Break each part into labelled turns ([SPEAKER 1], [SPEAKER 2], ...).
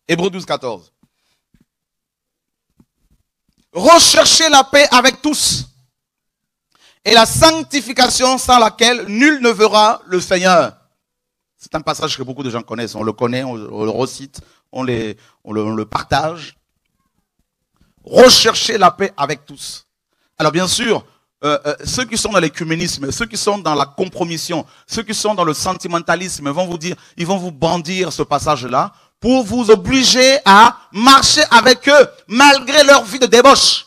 [SPEAKER 1] Hébreux 12, 14. Recherchez la paix avec tous et la sanctification sans laquelle nul ne verra le Seigneur. C'est un passage que beaucoup de gens connaissent. On le connaît, on le recite, on le partage. Recherchez la paix avec tous. Alors bien sûr, ceux qui sont dans l'écuménisme, ceux qui sont dans la compromission, ceux qui sont dans le sentimentalisme, ils vont vous bandir ce passage-là pour vous obliger à marcher avec eux malgré leur vie de débauche.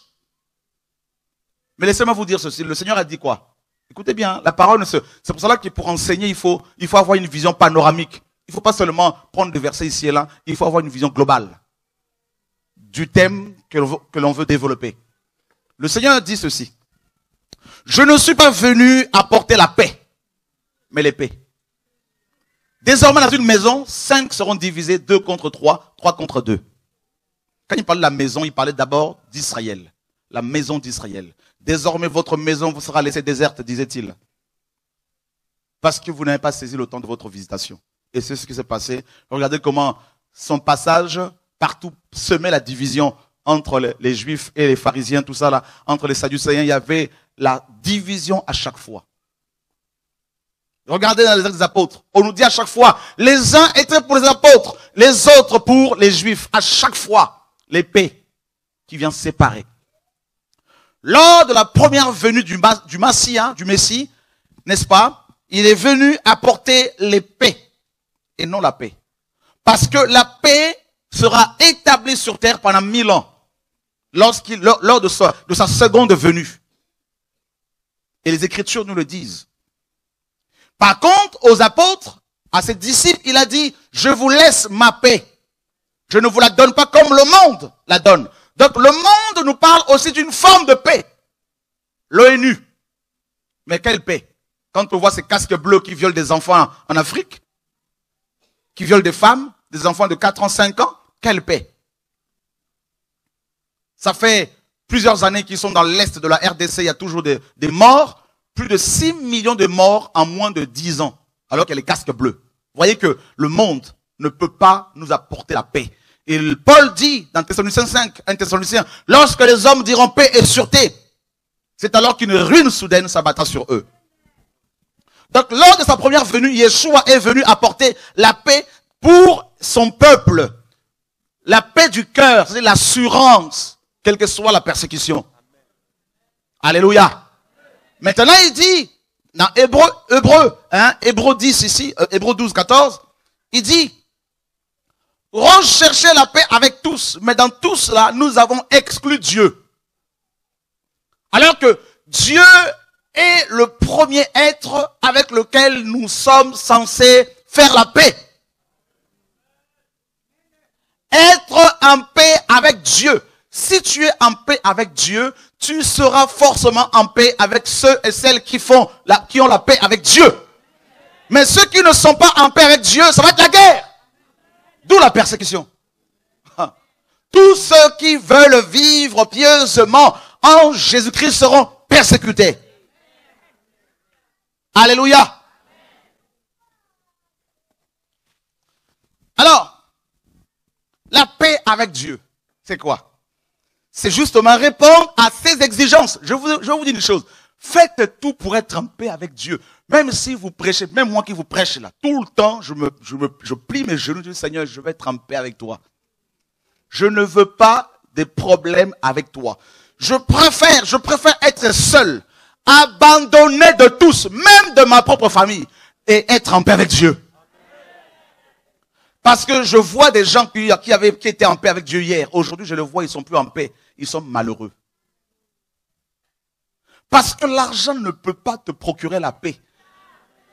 [SPEAKER 1] Mais laissez-moi vous dire ceci, le Seigneur a dit quoi? Écoutez bien, la parole, c'est pour cela que pour enseigner, il faut avoir une vision panoramique. Il ne faut pas seulement prendre des versets ici et là, il faut avoir une vision globale du thème que l'on veut développer. Le Seigneur dit ceci. Je ne suis pas venu apporter la paix, mais l'épée. Désormais, dans une maison, 5 seront divisés, 2 contre 3, 3 contre 2. Quand il parlait de la maison, il parlait d'abord d'Israël. La maison d'Israël. Désormais, votre maison vous sera laissée déserte, disait-il. Parce que vous n'avez pas saisi le temps de votre visitation. Et c'est ce qui s'est passé. Regardez comment son passage, partout, semait la division entre les Juifs et les pharisiens, tout ça là. Entre les Sadducéens, il y avait la division à chaque fois. Regardez dans les Actes des Apôtres. On nous dit à chaque fois, les uns étaient pour les apôtres, les autres pour les Juifs. À chaque fois, l'épée qui vient séparer. Lors de la première venue du Messie, n'est-ce pas? Il est venu apporter l'épée et non la paix. Parce que la paix sera établie sur terre pendant 1000 ans. Lors de sa seconde venue. Et les Écritures nous le disent. Par contre, aux apôtres, à ses disciples, il a dit, je vous laisse ma paix. Je ne vous la donne pas comme le monde la donne. Donc le monde nous parle aussi d'une forme de paix. L'ONU. Mais quelle paix? Quand on voit ces casques bleus qui violent des enfants en Afrique, qui violent des femmes, des enfants de 4 ans, 5 ans, quelle paix? Ça fait plusieurs années qu'ils sont dans l'est de la RDC, il y a toujours des morts. Plus de 6 millions de morts en moins de 10 ans, alors qu'il y a les casques bleus. Vous voyez que le monde ne peut pas nous apporter la paix. Et Paul dit dans Thessaloniciens 5, 1 Thessaloniciens, lorsque les hommes diront paix et sûreté, c'est alors qu'une ruine soudaine s'abattra sur eux. Donc lors de sa première venue, Yeshua est venu apporter la paix pour son peuple. La paix du cœur, c'est l'assurance, quelle que soit la persécution. Alléluia. Maintenant, il dit, dans Hébreux 10 ici, Hébreux 12, 14, il dit, recherchez la paix avec tous, mais dans tout cela, nous avons exclu Dieu. Alors que Dieu est le premier être avec lequel nous sommes censés faire la paix. Être en paix avec Dieu. Si tu es en paix avec Dieu, tu seras forcément en paix avec ceux et celles qui ont la paix avec Dieu. Mais ceux qui ne sont pas en paix avec Dieu, ça va être la guerre. D'où la persécution. Tous ceux qui veulent vivre pieusement en Jésus-Christ seront persécutés. Alléluia. Alors, la paix avec Dieu, c'est quoi? C'est justement répondre à ses exigences. Je vous dis une chose. Faites tout pour être en paix avec Dieu. Même si vous prêchez, même moi qui vous prêche là, tout le temps, je plie mes genoux, je dis Seigneur, je vais être en paix avec toi. Je ne veux pas des problèmes avec toi. Je préfère être seul, abandonné de tous, même de ma propre famille, et être en paix avec Dieu. Parce que je vois des gens qui étaient en paix avec Dieu hier. Aujourd'hui, je les vois, ils sont plus en paix. Ils sont malheureux. Parce que l'argent ne peut pas te procurer la paix.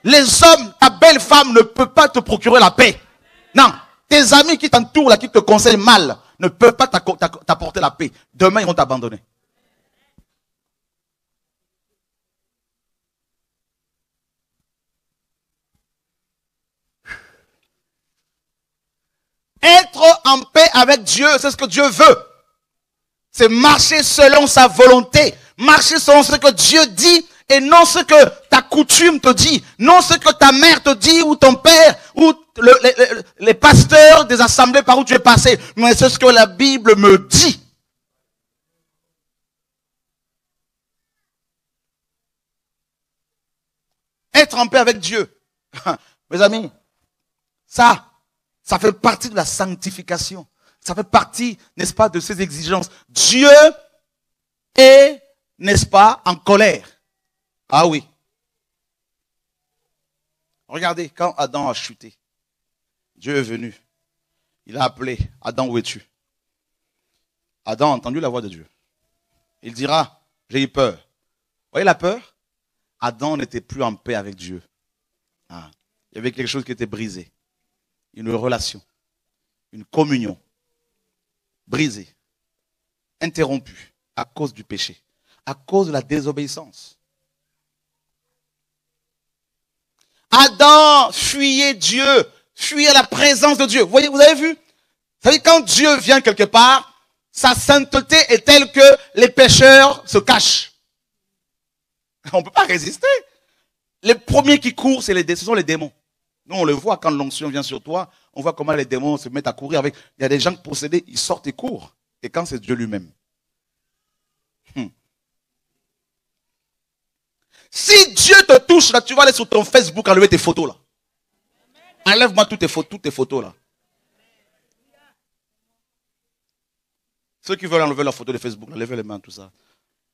[SPEAKER 1] Les hommes, ta belle femme ne peut pas te procurer la paix. Non. Tes amis qui t'entourent, là, qui te conseillent mal, ne peuvent pas t'apporter la paix. Demain, ils vont t'abandonner. Être en paix avec Dieu, c'est ce que Dieu veut. C'est marcher selon sa volonté. Marcher selon ce que Dieu dit et non ce que ta coutume te dit, non ce que ta mère te dit ou ton père ou les pasteurs des assemblées par où tu es passé, mais c'est ce que la Bible me dit. Être en paix avec Dieu. Mes amis, ça fait partie de la sanctification. Ça fait partie, n'est-ce pas, de ses exigences. Dieu est, n'est-ce pas, en colère. Ah oui. Regardez, quand Adam a chuté, Dieu est venu. Il a appelé, Adam, où es-tu? Adam a entendu la voix de Dieu. Il dira, j'ai eu peur. Vous voyez la peur? Adam n'était plus en paix avec Dieu. Ah. Il y avait quelque chose qui était brisé. Une relation, une communion brisée, interrompue à cause du péché, à cause de la désobéissance. Adam fuyait Dieu, fuyait la présence de Dieu. Vous voyez, vous avez vu? Vous savez, quand Dieu vient quelque part, sa sainteté est telle que les pécheurs se cachent. On ne peut pas résister. Les premiers qui courent, ce sont les démons. Nous, on le voit quand l'onction vient sur toi, on voit comment les démons se mettent à courir avec. Il y a des gens possédés, ils sortent et courent. Et quand c'est Dieu lui-même. Si Dieu te touche, là, tu vas aller sur ton Facebook enlever tes photos là. Enlève-moi toutes tes photos là. Ceux qui veulent enlever leurs photos de Facebook, levez les mains, tout ça.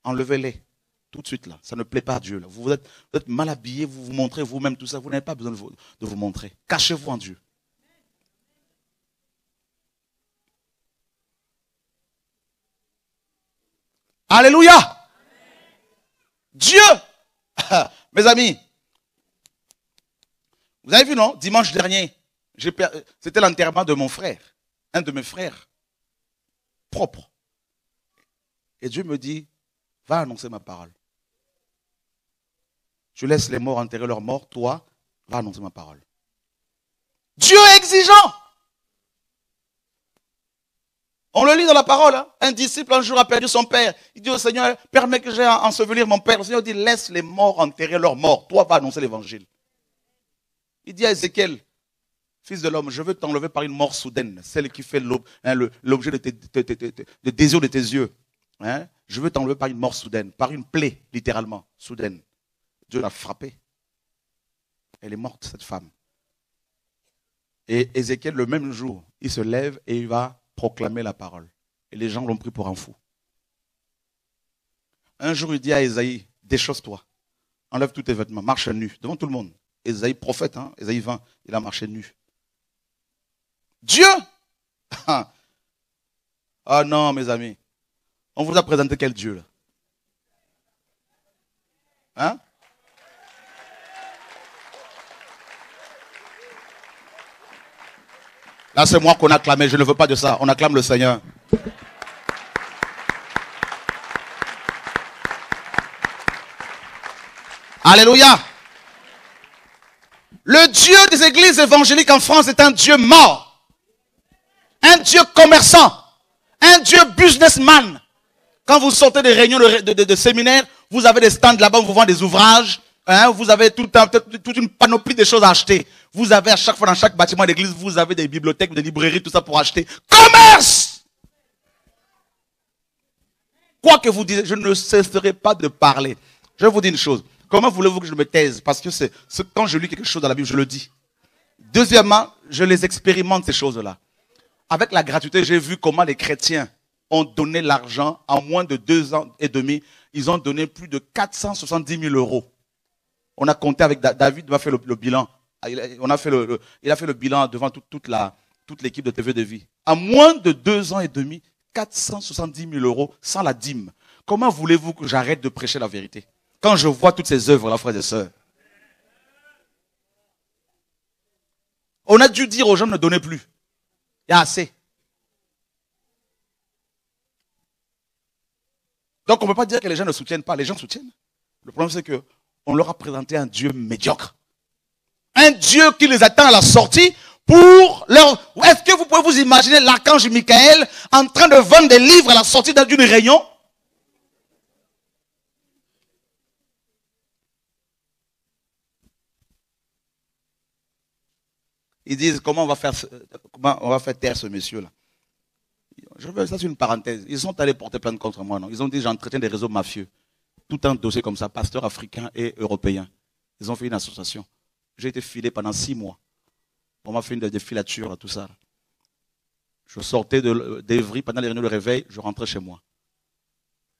[SPEAKER 1] Enlevez-les. Tout de suite là. Ça ne plaît pas à Dieu là. Vous êtes mal habillés, vous vous montrez vous-même, tout ça. Vous n'avez pas besoin de vous montrer. Cachez-vous en Dieu. Alléluia. Dieu. Mes amis. Vous avez vu non? Dimanche dernier, c'était l'enterrement de mon frère. Un de mes frères. Propre. Et Dieu me dit, va annoncer ma parole. Je laisse les morts enterrer leurs morts. Toi, va annoncer ma parole. Dieu est exigeant. On le lit dans la parole. Hein. Un disciple un jour a perdu son père. Il dit au Seigneur, permets que j'aie à ensevelir mon père. Le Seigneur dit, laisse les morts enterrer leurs morts. Toi, va annoncer l'évangile. Il dit à Ézéchiel, fils de l'homme, je veux t'enlever par une mort soudaine. Celle qui fait l'objet de désir de tes yeux. Hein? Je veux t'enlever par une mort soudaine. Par une plaie, littéralement, soudaine. Dieu l'a frappée. Elle est morte, cette femme. Et Ézéchiel, le même jour, il se lève et il va proclamer la parole. Et les gens l'ont pris pour un fou. Un jour, il dit à Ésaïe, déchausse-toi. Enlève tous tes vêtements, marche nu, devant tout le monde. Ésaïe, prophète, hein, Ésaïe 20, il a marché nu. Dieu! Ah non, mes amis. On vous a présenté quel Dieu, là? Hein? Là, c'est moi qu'on acclame, je ne veux pas de ça. On acclame le Seigneur. Alléluia. Le Dieu des églises évangéliques en France est un Dieu mort. Un Dieu commerçant. Un Dieu businessman. Quand vous sortez des réunions de séminaires, vous avez des stands là-bas où vous vendez des ouvrages. Hein, vous avez toute une panoplie de choses à acheter. Vous avez à chaque fois dans chaque bâtiment d'église, vous avez des bibliothèques, des librairies, tout ça pour acheter. Commerce! Quoi que vous disiez, je ne cesserai pas de parler. Je vais vous dire une chose. Comment voulez-vous que je me taise? Parce que quand je lis quelque chose dans la Bible, je le dis. Deuxièmement, je les expérimente ces choses-là. Avec la gratuité, j'ai vu comment les chrétiens ont donné l'argent en moins de 2 ans et demi. Ils ont donné plus de 470 000 euros. On a compté avec David, a fait le bilan. Il a fait le bilan devant toute l'équipe de TV de vie. En moins de 2 ans et demi, 470 000 euros sans la dîme. Comment voulez-vous que j'arrête de prêcher la vérité? Quand je vois toutes ces œuvres, là, frères et sœurs. On a dû dire aux gens ne donnez plus. Il y a assez. Donc on ne peut pas dire que les gens ne soutiennent pas. Les gens soutiennent. Le problème c'est qu'on leur a présenté un Dieu médiocre. Un Dieu qui les attend à la sortie pour leur... Est-ce que vous pouvez vous imaginer l'archange Michael en train de vendre des livres à la sortie d'une réunion? Ils disent, comment on va faire taire ce monsieur-là? Ça, c'est une parenthèse. Ils sont allés porter plainte contre moi, non? Ils ont dit, j'entretiens des réseaux mafieux. Tout un dossier comme ça, pasteurs africains et européens. Ils ont fait une association. J'ai été filé pendant 6 mois. On m'a fait une défilature, tout ça. Je sortais d'Evry pendant les réunions de réveil, je rentrais chez moi.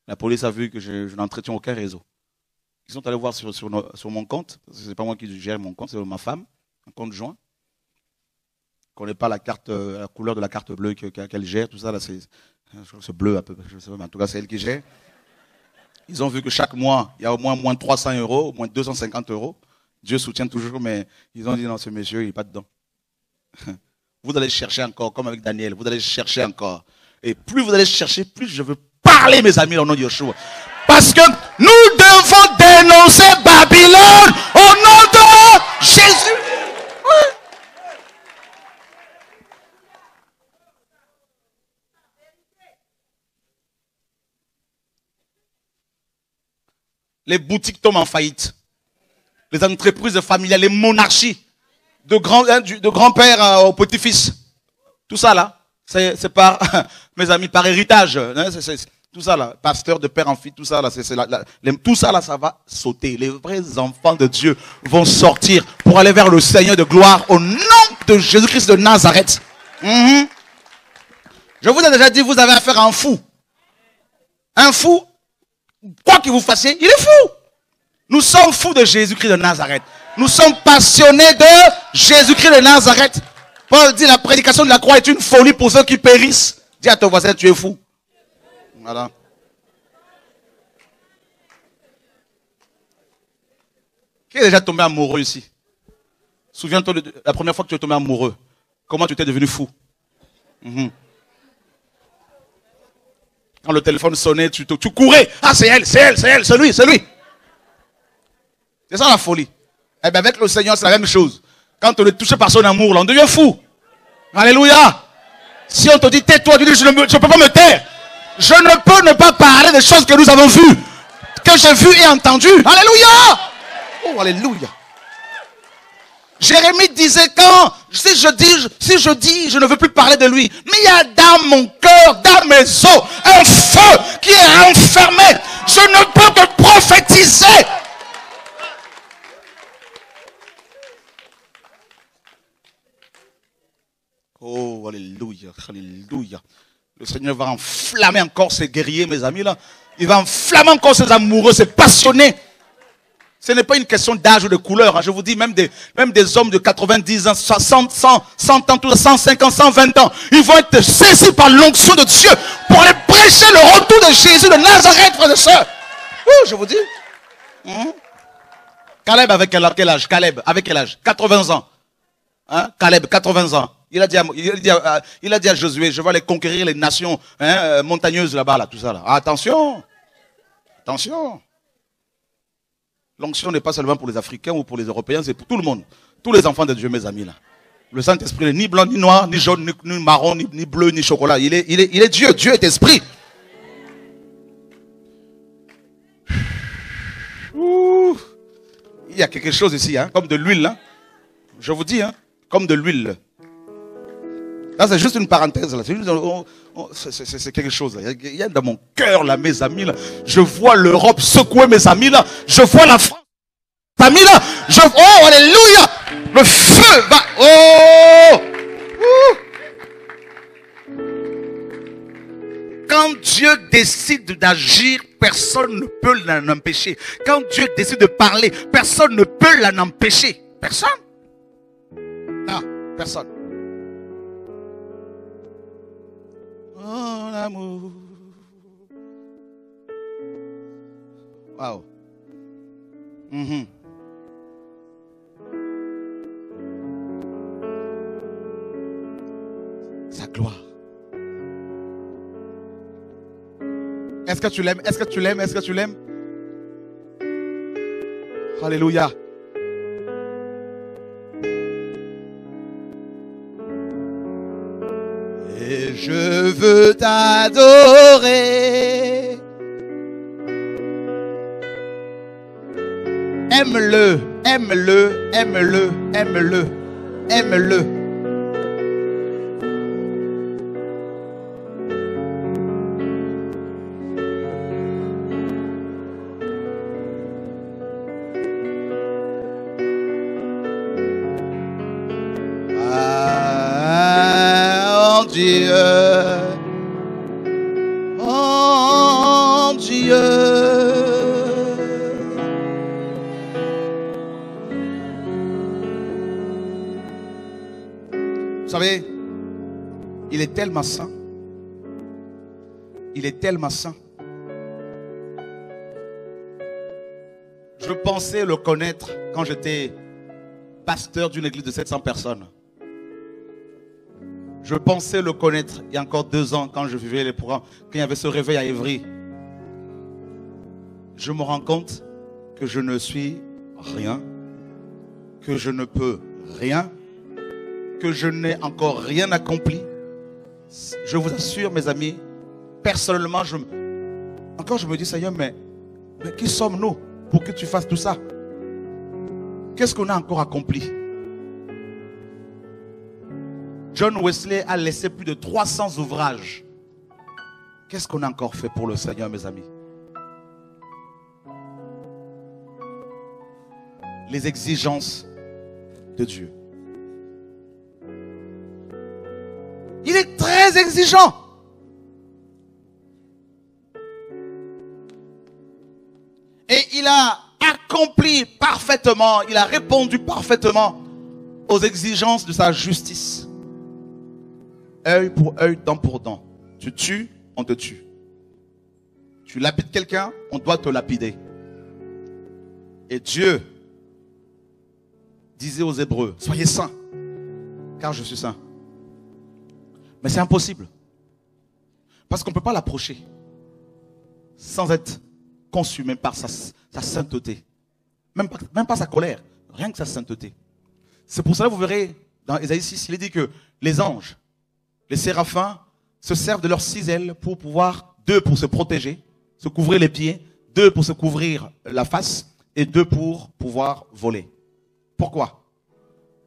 [SPEAKER 1] La police a vu que je n'entretiens aucun réseau. Ils sont allés voir sur mon compte. Ce n'est pas moi qui gère mon compte, c'est ma femme, un compte joint. Je ne connais pas la couleur de la carte bleue qu'elle gère, tout ça. C'est bleu un peu, je sais pas, mais en tout cas, c'est elle qui gère. Ils ont vu que chaque mois, il y a au moins 300 €, au moins 250 €. Dieu soutient toujours, mais ils ont dit non, ce monsieur, il n'est pas dedans. Vous allez chercher encore, comme avec Daniel, vous allez chercher encore. Et plus vous allez chercher, plus je veux parler, mes amis, au nom de Yeshua. Parce que nous devons dénoncer Babylone au nom de Jésus. Ouais. Les boutiques tombent en faillite. Les entreprises familiales, les monarchies, de grand-père au petit-fils. Tout ça là, c'est par, mes amis, par héritage. Hein, tout ça là, pasteur de père en fille, tout ça là, tout ça là, ça va sauter. Les vrais enfants de Dieu vont sortir pour aller vers le Seigneur de gloire au nom de Jésus-Christ de Nazareth. Je vous ai déjà dit, vous avez affaire à un fou. Un fou, quoi que vous fassiez, il est fou. Nous sommes fous de Jésus-Christ de Nazareth. Nous sommes passionnés de Jésus-Christ de Nazareth. Paul dit la prédication de la croix est une folie pour ceux qui périssent. Dis à ton voisin, tu es fou. Voilà. Qui est déjà tombé amoureux ici? Souviens-toi de la première fois que tu es tombé amoureux. Comment tu t'es devenu fou? Quand le téléphone sonnait, tu courais. Ah, c'est elle, c'est lui. C'est ça la folie. Eh bien, avec le Seigneur, c'est la même chose. Quand on est touché par son amour, là, on devient fou. Alléluia. Si on te dit tais-toi, tu dis je ne peux pas me taire. Je ne peux ne pas parler des choses que nous avons vues, que j'ai vues et entendues. Alléluia. Oh, alléluia. Jérémie disait si je dis, je ne veux plus parler de lui. Mais il y a dans mon cœur, dans mes os, un feu qui est enfermé. Je ne peux que prophétiser. Oh, alléluia, alléluia. Le Seigneur va enflammer encore ses guerriers, mes amis, là. Il va enflammer encore ses amoureux, ses passionnés. Ce n'est pas une question d'âge ou de couleur. Hein. Je vous dis, même des hommes de 90 ans, 60, 100 ans, 105 ans, 120 ans, ils vont être saisis par l'onction de Dieu pour aller prêcher le retour de Jésus de Nazareth, frères et sœurs. Je vous dis. Caleb avec quel âge? Caleb avec quel âge? 80 ans. Hein? Caleb, 80 ans. Il a dit à Josué, je vais aller conquérir les nations montagneuses là-bas, là, tout ça. Là. Attention. Attention. L'onction n'est pas seulement pour les Africains ou pour les Européens, c'est pour tout le monde. Tous les enfants de Dieu, mes amis. Là. Le Saint-Esprit n'est ni blanc, ni noir, ni jaune, ni marron, ni bleu, ni chocolat. Il est Dieu. Dieu est esprit. Il y a quelque chose ici, hein, comme de l'huile. Hein. Je vous dis, hein, comme de l'huile. Là, c'est juste une parenthèse. C'est quelque chose. Il y a dans mon cœur, là, mes amis. Là. Je vois l'Europe secouer, mes amis. Là. Je vois la France. Mes amis, là. Oh, alléluia. Le feu va. Oh. Quand Dieu décide d'agir, personne ne peut l'en empêcher. Quand Dieu décide de parler, personne ne peut l'en empêcher. Personne. Non, personne. Oh, l'amour. Wow. Sa gloire. Est-ce que tu l'aimes? Est-ce que tu l'aimes? Est-ce que tu l'aimes? Alléluia. Et je veux t'adorer. Aime-le, aime-le, aime-le, aime-le, aime-le. grand Dieu. Vous savez, il est tellement saint. Il est tellement saint. Je pensais le connaître quand j'étais pasteur d'une église de 700 personnes. Je pensais le connaître il y a encore 2 ans quand je vivais les programmes, quand il y avait ce réveil à Évry. Je me rends compte que je ne suis rien, que je ne peux rien, que je n'ai encore rien accompli. Je vous assure, mes amis, personnellement, je me dis, Seigneur, mais qui sommes-nous pour que tu fasses tout ça? Qu'est-ce qu'on a encore accompli? John Wesley a laissé plus de 300 ouvrages. Qu'est-ce qu'on a encore fait pour le Seigneur, mes amis? Les exigences de Dieu. Il est très exigeant. Et il a accompli parfaitement, il a répondu parfaitement aux exigences de sa justice. Œil pour œil, dent pour dent. Tu tues, on te tue. Tu lapides quelqu'un, on doit te lapider. Et Dieu disait aux Hébreux, soyez saints, car je suis saint. Mais c'est impossible. Parce qu'on ne peut pas l'approcher sans être consumé par sa sainteté. Même pas sa colère, rien que sa sainteté. C'est pour cela que vous verrez dans Ésaïe 6, il est dit que les anges, les séraphins se servent de leurs 6 ailes pour pouvoir, 2 pour se protéger, se couvrir les pieds, 2 pour se couvrir la face et 2 pour pouvoir voler. Pourquoi?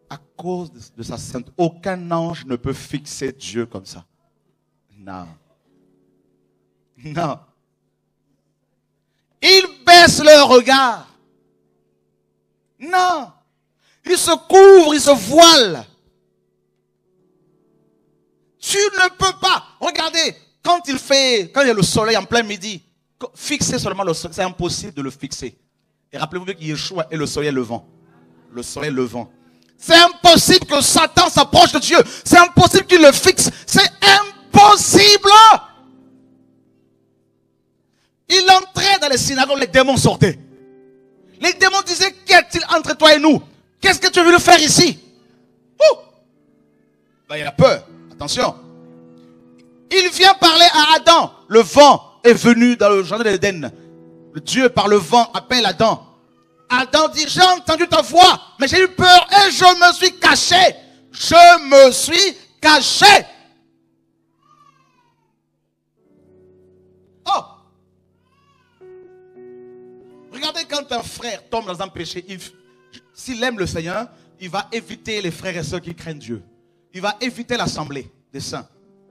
[SPEAKER 1] À cause de sa sainteté. Aucun ange ne peut fixer Dieu comme ça. Non. Non. Ils baissent leur regard. Non. Ils se couvrent, ils se voilent. Tu ne peux pas. Regardez, quand il y a le soleil en plein midi, fixer seulement le soleil, c'est impossible de le fixer. Et rappelez-vous bien qu'il Yeshua est le soleil levant. Le soleil levant. C'est impossible que Satan s'approche de Dieu. C'est impossible qu'il le fixe. C'est impossible. Il entrait dans les synagogues, les démons sortaient. Les démons disaient, qu'y a-t-il entre toi et nous? Qu'est-ce que tu veux le faire ici? Ben, il a peur. Attention. Il vient parler à Adam. Le vent est venu dans le jardin d'Éden. Dieu par le vent appelle Adam. Adam dit, j'ai entendu ta voix, mais j'ai eu peur et je me suis caché. Je me suis caché. Oh! Regardez quand un frère tombe dans un péché, s'il aime le Seigneur, il va éviter les frères et sœurs qui craignent Dieu. Il va éviter l'assemblée des saints.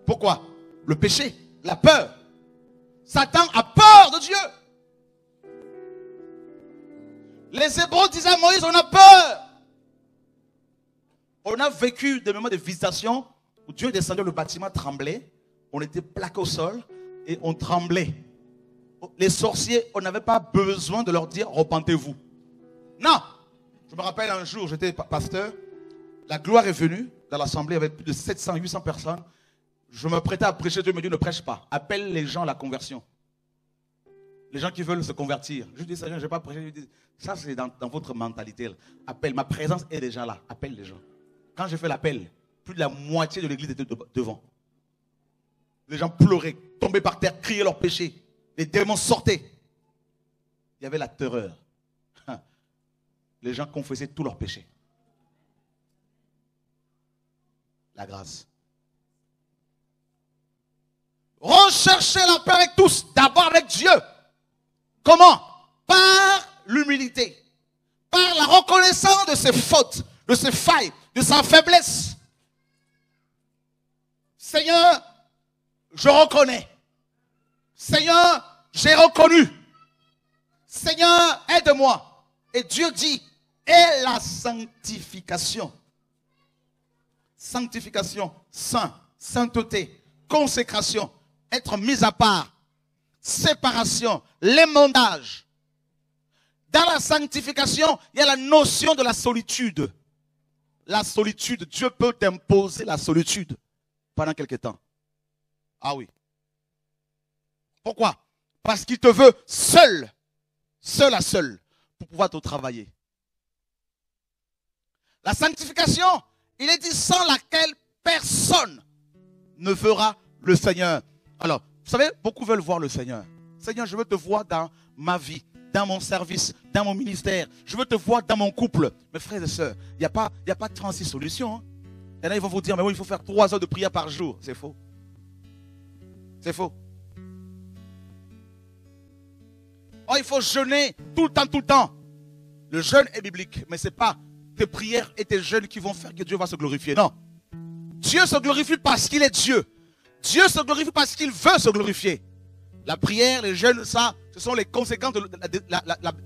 [SPEAKER 1] Pourquoi? Le péché, la peur. Satan a peur de Dieu. Les Hébreux disaient à Moïse, on a peur. On a vécu des moments de visitation où Dieu descendait, le bâtiment tremblait. On était plaqué au sol et on tremblait. Les sorciers, on n'avait pas besoin de leur dire, repentez-vous. Non. Je me rappelle un jour, j'étais pasteur. La gloire est venue dans l'assemblée avec plus de 700, 800 personnes. Je me prêtais à prêcher, Dieu me dit, ne prêche pas. Appelle les gens à la conversion. Les gens qui veulent se convertir. Je dis, Seigneur, je n'ai pas prêché. Je dis, ça, c'est dans votre mentalité. Appelle, ma présence est déjà là. Appelle les gens. Quand j'ai fait l'appel, plus de la moitié de l'église était devant. Les gens pleuraient, tombaient par terre, criaient leurs péchés. Les démons sortaient. Il y avait la terreur. Les gens confessaient tous leurs péchés. La grâce. Recherchez la paix avec tous. D'abord avec Dieu. Comment? Par l'humilité. Par la reconnaissance de ses fautes, de ses failles, de sa faiblesse. Seigneur, je reconnais. Seigneur, j'ai reconnu. Seigneur, aide-moi. Et Dieu dit, et la sanctification. Sanctification, saint, sainteté, consécration, être mis à part séparation, l'émondage. Dans la sanctification, il y a la notion de la solitude. La solitude, Dieu peut t'imposer la solitude pendant quelque temps. Ah oui. Pourquoi? Parce qu'il te veut seul, seul à seul, pour pouvoir te travailler. La sanctification, il est dit sans laquelle personne ne verra le Seigneur. Alors, vous savez, beaucoup veulent voir le Seigneur. Seigneur, je veux te voir dans ma vie, dans mon service, dans mon ministère. Je veux te voir dans mon couple. Mes frères et sœurs, il n'y a pas 36 solutions. Hein. Et là, ils vont vous dire, mais oui, il faut faire 3 heures de prière par jour. C'est faux. C'est faux. Oh, il faut jeûner tout le temps, tout le temps. Le jeûne est biblique, mais ce n'est pas tes prières et tes jeûnes qui vont faire que Dieu va se glorifier. Non. Dieu se glorifie parce qu'il est Dieu. Dieu se glorifie parce qu'il veut se glorifier. La prière, les jeûnes, ça, ce sont les conséquences de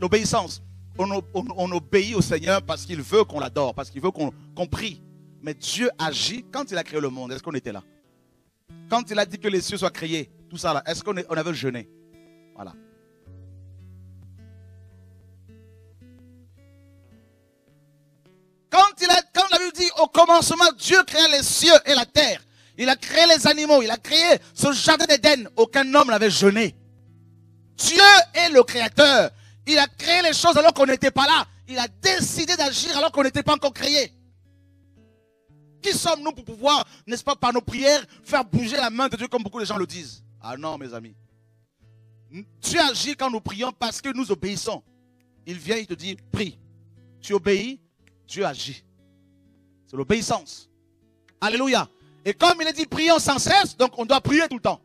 [SPEAKER 1] l'obéissance. On obéit au Seigneur parce qu'il veut qu'on l'adore, parce qu'il veut qu'on prie. Mais Dieu agit quand il a créé le monde. Est-ce qu'on était là? Quand il a dit que les cieux soient créés, tout ça là, est-ce qu'on avait jeûné? Voilà. Quand la Bible dit au commencement, Dieu créa les cieux et la terre. Il a créé les animaux, il a créé ce jardin d'Éden. Aucun homme n'avait jeûné. Dieu est le créateur. Il a créé les choses alors qu'on n'était pas là. Il a décidé d'agir alors qu'on n'était pas encore créé. Qui sommes-nous pour pouvoir, n'est-ce pas, par nos prières, faire bouger la main de Dieu comme beaucoup de gens le disent? Ah non, mes amis. Dieu agit quand nous prions parce que nous obéissons. Il vient, il te dit, prie. Tu obéis, Dieu agit. C'est l'obéissance. Alléluia. Et comme il est dit, prions sans cesse, donc on doit prier tout le temps.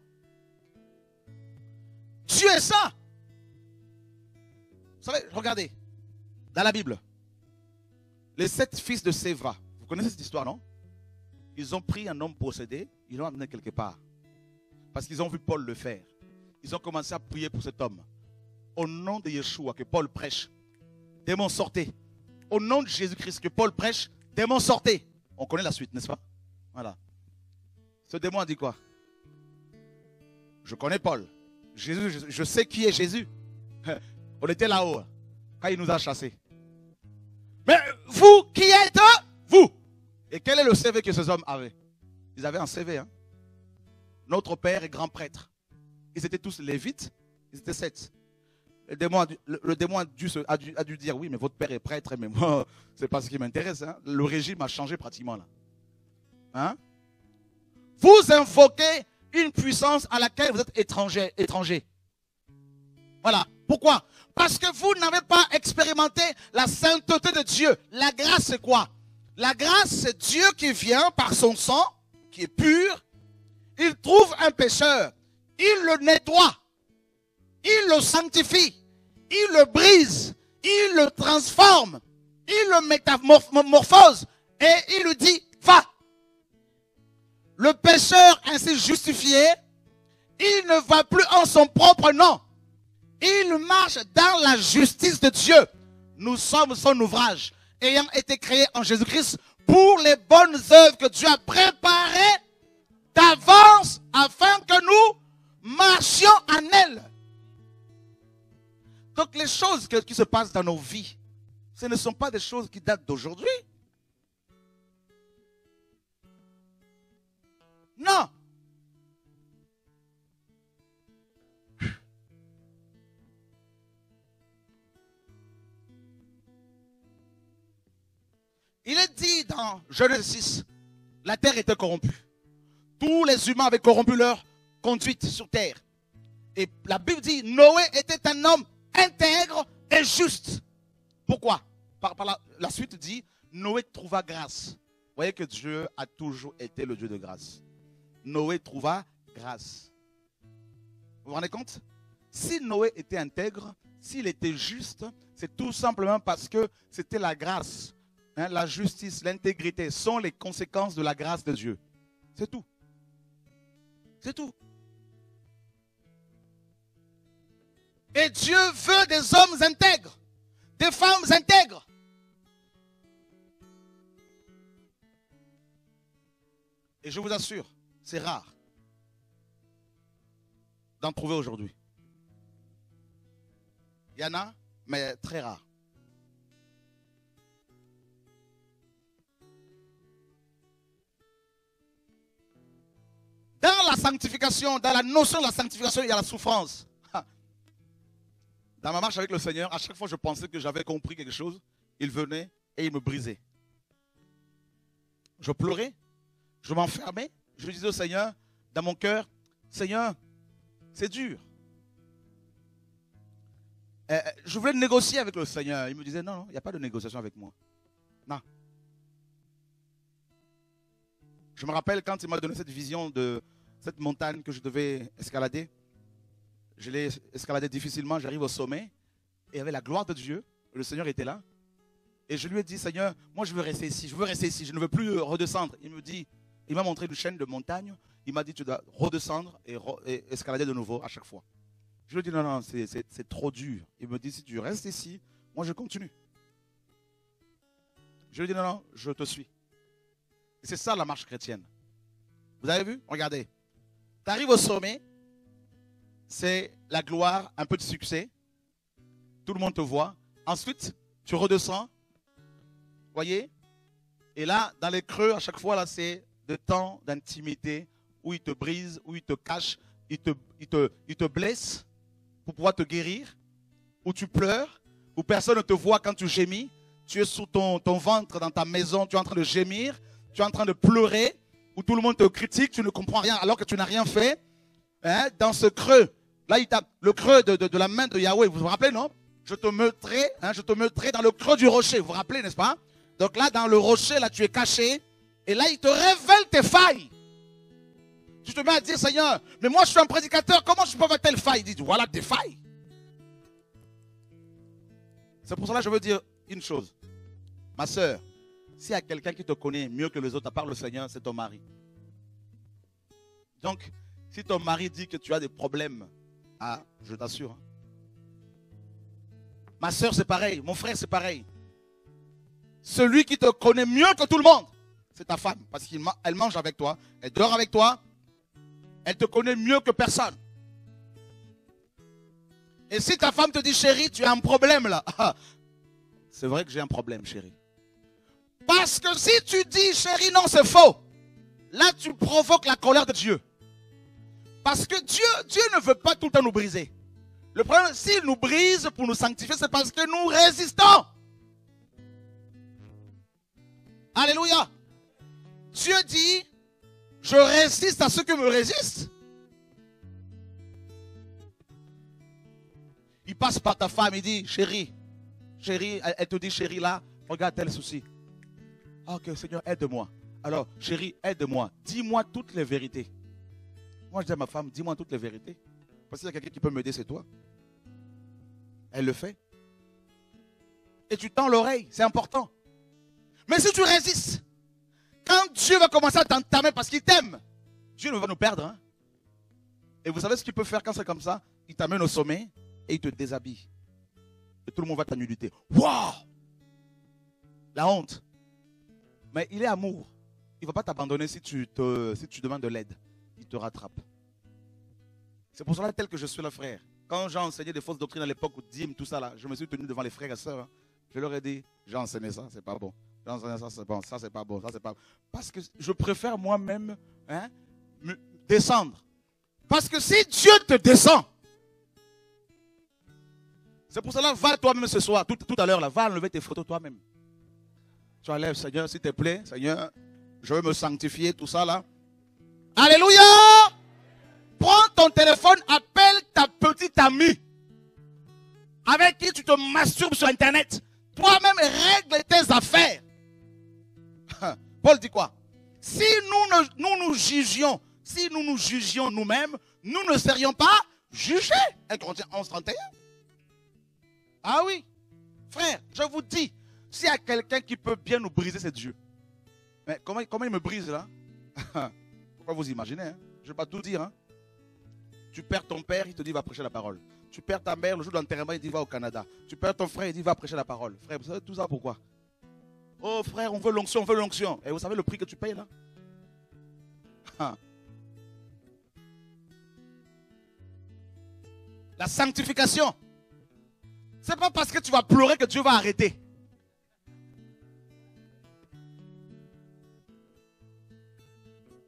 [SPEAKER 1] Dieu est ça. Vous savez, regardez, dans la Bible, les 7 fils de Séva, vous connaissez cette histoire, non? Ils ont pris un homme possédé, ils l'ont amené quelque part. Parce qu'ils ont vu Paul le faire. Ils ont commencé à prier pour cet homme. Au nom de Yeshua, que Paul prêche, démons sortez. Au nom de Jésus-Christ, que Paul prêche, démons sortez. On connaît la suite, n'est-ce pas? Voilà. Ce démon a dit quoi? Je connais Paul. Jésus, je sais qui est Jésus. On était là-haut quand il nous a chassés. Mais vous, qui êtes vous? Et quel est le CV que ces hommes avaient? Ils avaient un CV. Hein? Notre père est grand prêtre. Ils étaient tous lévites. Ils étaient 7. Le démon a dû dire, oui, mais votre père est prêtre, mais moi, c'est pas ce qui m'intéresse. Hein? Le régime a changé pratiquement là. Hein? Vous invoquez une puissance à laquelle vous êtes étranger. Voilà. Pourquoi? Parce que vous n'avez pas expérimenté la sainteté de Dieu. La grâce, c'est quoi? La grâce, c'est Dieu qui vient par son sang, qui est pur. Il trouve un pécheur. Il le nettoie. Il le sanctifie. Il le brise. Il le transforme. Il le métamorphose. Et il lui dit, va. Le pécheur ainsi justifié, il ne va plus en son propre nom. Il marche dans la justice de Dieu. Nous sommes son ouvrage, ayant été créés en Jésus-Christ pour les bonnes œuvres que Dieu a préparées d'avance afin que nous marchions en elles. Donc les choses qui se passent dans nos vies, ce ne sont pas des choses qui datent d'aujourd'hui. Non. Il est dit dans Genèse 6, la terre était corrompue. Tous les humains avaient corrompu leur conduite sur terre. Et la Bible dit, Noé était un homme intègre et juste. Pourquoi? Par la suite dit, Noé trouva grâce. Vous voyez que Dieu a toujours été le Dieu de grâce. Noé trouva grâce. Vous vous rendez compte? Si Noé était intègre, s'il était juste, c'est tout simplement parce que c'était la grâce. Hein, la justice, l'intégrité sont les conséquences de la grâce de Dieu. C'est tout. C'est tout. Et Dieu veut des hommes intègres, des femmes intègres. Et je vous assure, c'est rare d'en trouver aujourd'hui. Il y en a, mais très rare. Dans la sanctification, dans la notion de la sanctification, il y a la souffrance. Dans ma marche avec le Seigneur, à chaque fois que je pensais que j'avais compris quelque chose, il venait et il me brisait. Je pleurais, je m'enfermais, je disais au Seigneur, dans mon cœur, Seigneur, c'est dur. Je voulais négocier avec le Seigneur. Il me disait, non, il n'y a pas de négociation avec moi. Non. Je me rappelle quand il m'a donné cette vision de cette montagne que je devais escalader. Je l'ai escaladée difficilement, j'arrive au sommet. Et il y avait la gloire de Dieu. Le Seigneur était là. Et je lui ai dit, Seigneur, moi je veux rester ici, je ne veux plus redescendre. Il m'a montré une chaîne de montagne. Il m'a dit, tu dois redescendre et escalader de nouveau à chaque fois. Je lui ai dit, non, c'est trop dur. Il me dit, si tu restes ici, moi je continue. Je lui ai dit, non, je te suis. Et c'est ça la marche chrétienne. Vous avez vu? Regardez. Tu arrives au sommet, c'est la gloire, un peu de succès. Tout le monde te voit. Ensuite, tu redescends. Voyez? Et là, dans les creux, à chaque fois, là, c'est des temps d'intimité où il te brise, où il te cache, il te blesse pour pouvoir te guérir, où tu pleures, où personne ne te voit quand tu gémis. Tu es sous ton ventre dans ta maison, tu es en train de gémir, tu es en train de pleurer, où tout le monde te critique, tu ne comprends rien alors que tu n'as rien fait. Hein? Dans ce creux, là, il tape le creux de la main de Yahweh, vous vous rappelez, non? Je te mettrai dans le creux du rocher, vous vous rappelez, n'est-ce pas? Donc là, dans le rocher, là, tu es caché. Et là, il te révèle tes failles. Tu te mets à dire, Seigneur, mais moi, je suis un prédicateur. Comment je peux avoir telle faille? Il dit, voilà tes failles. C'est pour cela que je veux dire une chose. Ma soeur, s'il y a quelqu'un qui te connaît mieux que les autres, à part le Seigneur, c'est ton mari. Donc, si ton mari dit que tu as des problèmes, ah, je t'assure. Ma soeur, c'est pareil. Mon frère, c'est pareil. Celui qui te connaît mieux que tout le monde, c'est ta femme. Parce qu'elle mange avec toi, elle dort avec toi, elle te connaît mieux que personne. Et si ta femme te dit, chérie, tu as un problème là. C'est vrai que j'ai un problème, chérie. Parce que si tu dis, chérie, non, c'est faux. Là, tu provoques la colère de Dieu. Parce que Dieu ne veut pas tout le temps nous briser. Le problème, s'il nous brise pour nous sanctifier, c'est parce que nous résistons. Alléluia. Dieu dit, je résiste à ceux qui me résistent. Il passe par ta femme, il dit, chérie, elle te dit, chérie, là, regarde tel souci. Ok, Seigneur, aide-moi. Alors, chérie, aide-moi. Dis-moi toutes les vérités. Moi, je dis à ma femme, dis-moi toutes les vérités. Parce qu'il y a quelqu'un qui peut m'aider, c'est toi. Elle le fait. Et tu tends l'oreille, c'est important. Mais si tu résistes, quand Dieu va commencer à t'entamer parce qu'il t'aime, Dieu ne va nous perdre. Hein? Et vous savez ce qu'il peut faire quand c'est comme ça? Il t'amène au sommet et il te déshabille. Et tout le monde va t'annuler. Waouh! La honte. Mais il est amour. Il ne va pas t'abandonner si tu demandes de l'aide. Il te rattrape. C'est pour cela tel que je suis le frère. Quand j'ai enseigné des fausses doctrines à l'époque, au dîme, tout ça là, je me suis tenu devant les frères et sœurs. Hein. Je leur ai dit, j'ai enseigné ça, c'est pas bon. J'ai enseigné ça, c'est bon. Ça, c'est pas bon. Ça, c'est pas bon. Parce que je préfère moi-même me descendre. Parce que si Dieu te descend, c'est pour cela, va toi-même ce soir, tout à l'heure, là, va enlever tes photos toi-même. Tu enlèves, Seigneur, s'il te plaît, Seigneur, je veux me sanctifier, tout ça là. Alléluia! Prends ton téléphone, appelle ta petite amie avec qui tu te masturbes sur Internet. Toi-même, règle tes affaires. Paul dit quoi? Si nous jugions nous-mêmes, nous ne serions pas jugés. 1 Corinthiens 11:31. Ah oui, frère, je vous dis, s'il y a quelqu'un qui peut bien nous briser, c'est Dieu. Mais comment il me brise là? Pourquoi vous imaginez? Hein? Je ne vais pas tout dire. Hein? Tu perds ton père, il te dit va prêcher la parole. Tu perds ta mère, le jour de l'enterrement, il dit va au Canada. Tu perds ton frère, il dit va prêcher la parole. Frère, vous savez tout ça pourquoi? Oh frère, on veut l'onction, on veut l'onction. Et vous savez le prix que tu payes là? La sanctification. Ce n'est pas parce que tu vas pleurer que Dieu va arrêter.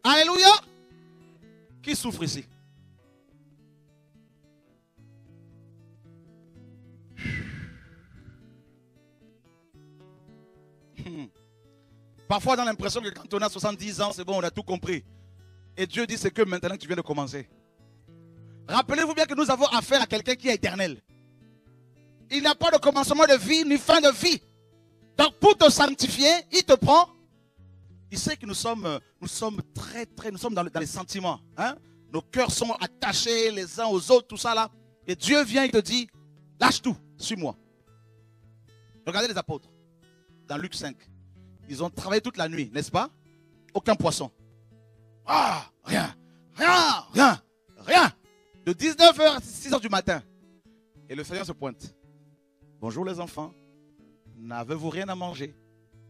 [SPEAKER 1] Alléluia. Qui souffre ici? Parfois, on a l'impression que quand on a 70 ans, c'est bon, on a tout compris. Et Dieu dit, c'est que maintenant que tu viens de commencer. Rappelez-vous bien que nous avons affaire à quelqu'un qui est éternel. Il n'a pas de commencement de vie, ni fin de vie. Donc, pour te sanctifier, il te prend. Il sait que nous sommes dans les sentiments. Hein? Nos cœurs sont attachés les uns aux autres, tout ça là. Et Dieu vient, il te dit, lâche tout, suis-moi. Regardez les apôtres, dans Luc 5. Ils ont travaillé toute la nuit, n'est-ce pas? Aucun poisson. Ah, rien. De 19h à 6h du matin. Et le Seigneur se pointe. Bonjour les enfants. N'avez-vous rien à manger?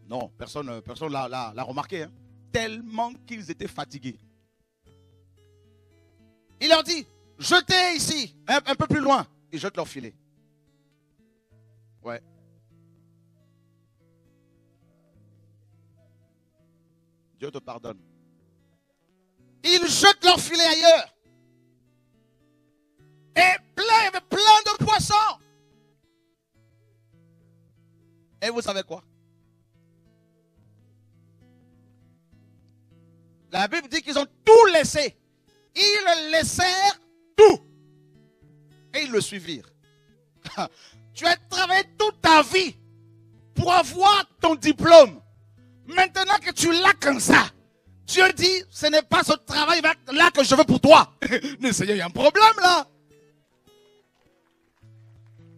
[SPEAKER 1] Non, personne l'a remarqué. Hein? Tellement qu'ils étaient fatigués. Il leur dit, jetez ici, un peu plus loin. Ils jettent leur filet. Ouais. Dieu te pardonne. Ils jettent leur filet ailleurs. Et il y avait plein de poissons. Et vous savez quoi? La Bible dit qu'ils ont tout laissé. Ils laissèrent tout. Et ils le suivirent. Tu as travaillé toute ta vie pour avoir ton diplôme. Maintenant que tu l'as comme ça, Dieu dit, ce n'est pas ce travail-là que je veux pour toi. Mais Seigneur, il y a un problème là.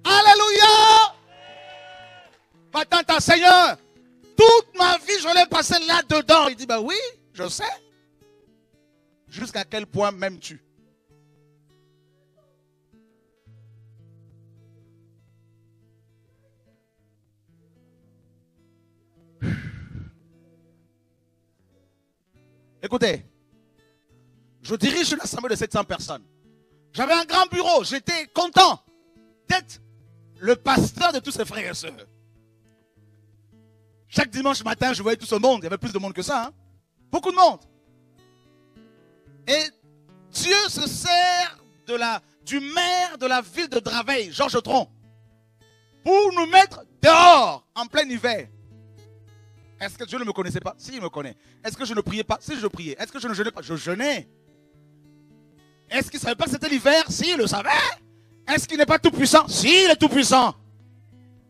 [SPEAKER 1] Alléluia. Attends, Seigneur, toute ma vie, je l'ai passé là-dedans. Il dit, ben oui, je sais. Jusqu'à quel point m'aimes-tu? Écoutez, je dirige une assemblée de 700 personnes. J'avais un grand bureau, j'étais content d'être le pasteur de tous ces frères et sœurs. Chaque dimanche matin, je voyais tout ce monde. Il y avait plus de monde que ça. Hein? Beaucoup de monde. Et Dieu se sert du maire de la ville de Draveil, Georges Tron, pour nous mettre dehors en plein hiver. Est-ce que Dieu ne me connaissait pas? Si, il me connaît. Est-ce que je ne priais pas? Si, je priais. Est-ce que je ne jeûnais pas? Je jeûnais. Est-ce qu'il ne savait pas que c'était l'hiver? Si, il le savait. Est-ce qu'il n'est pas tout puissant? Si, il est tout puissant.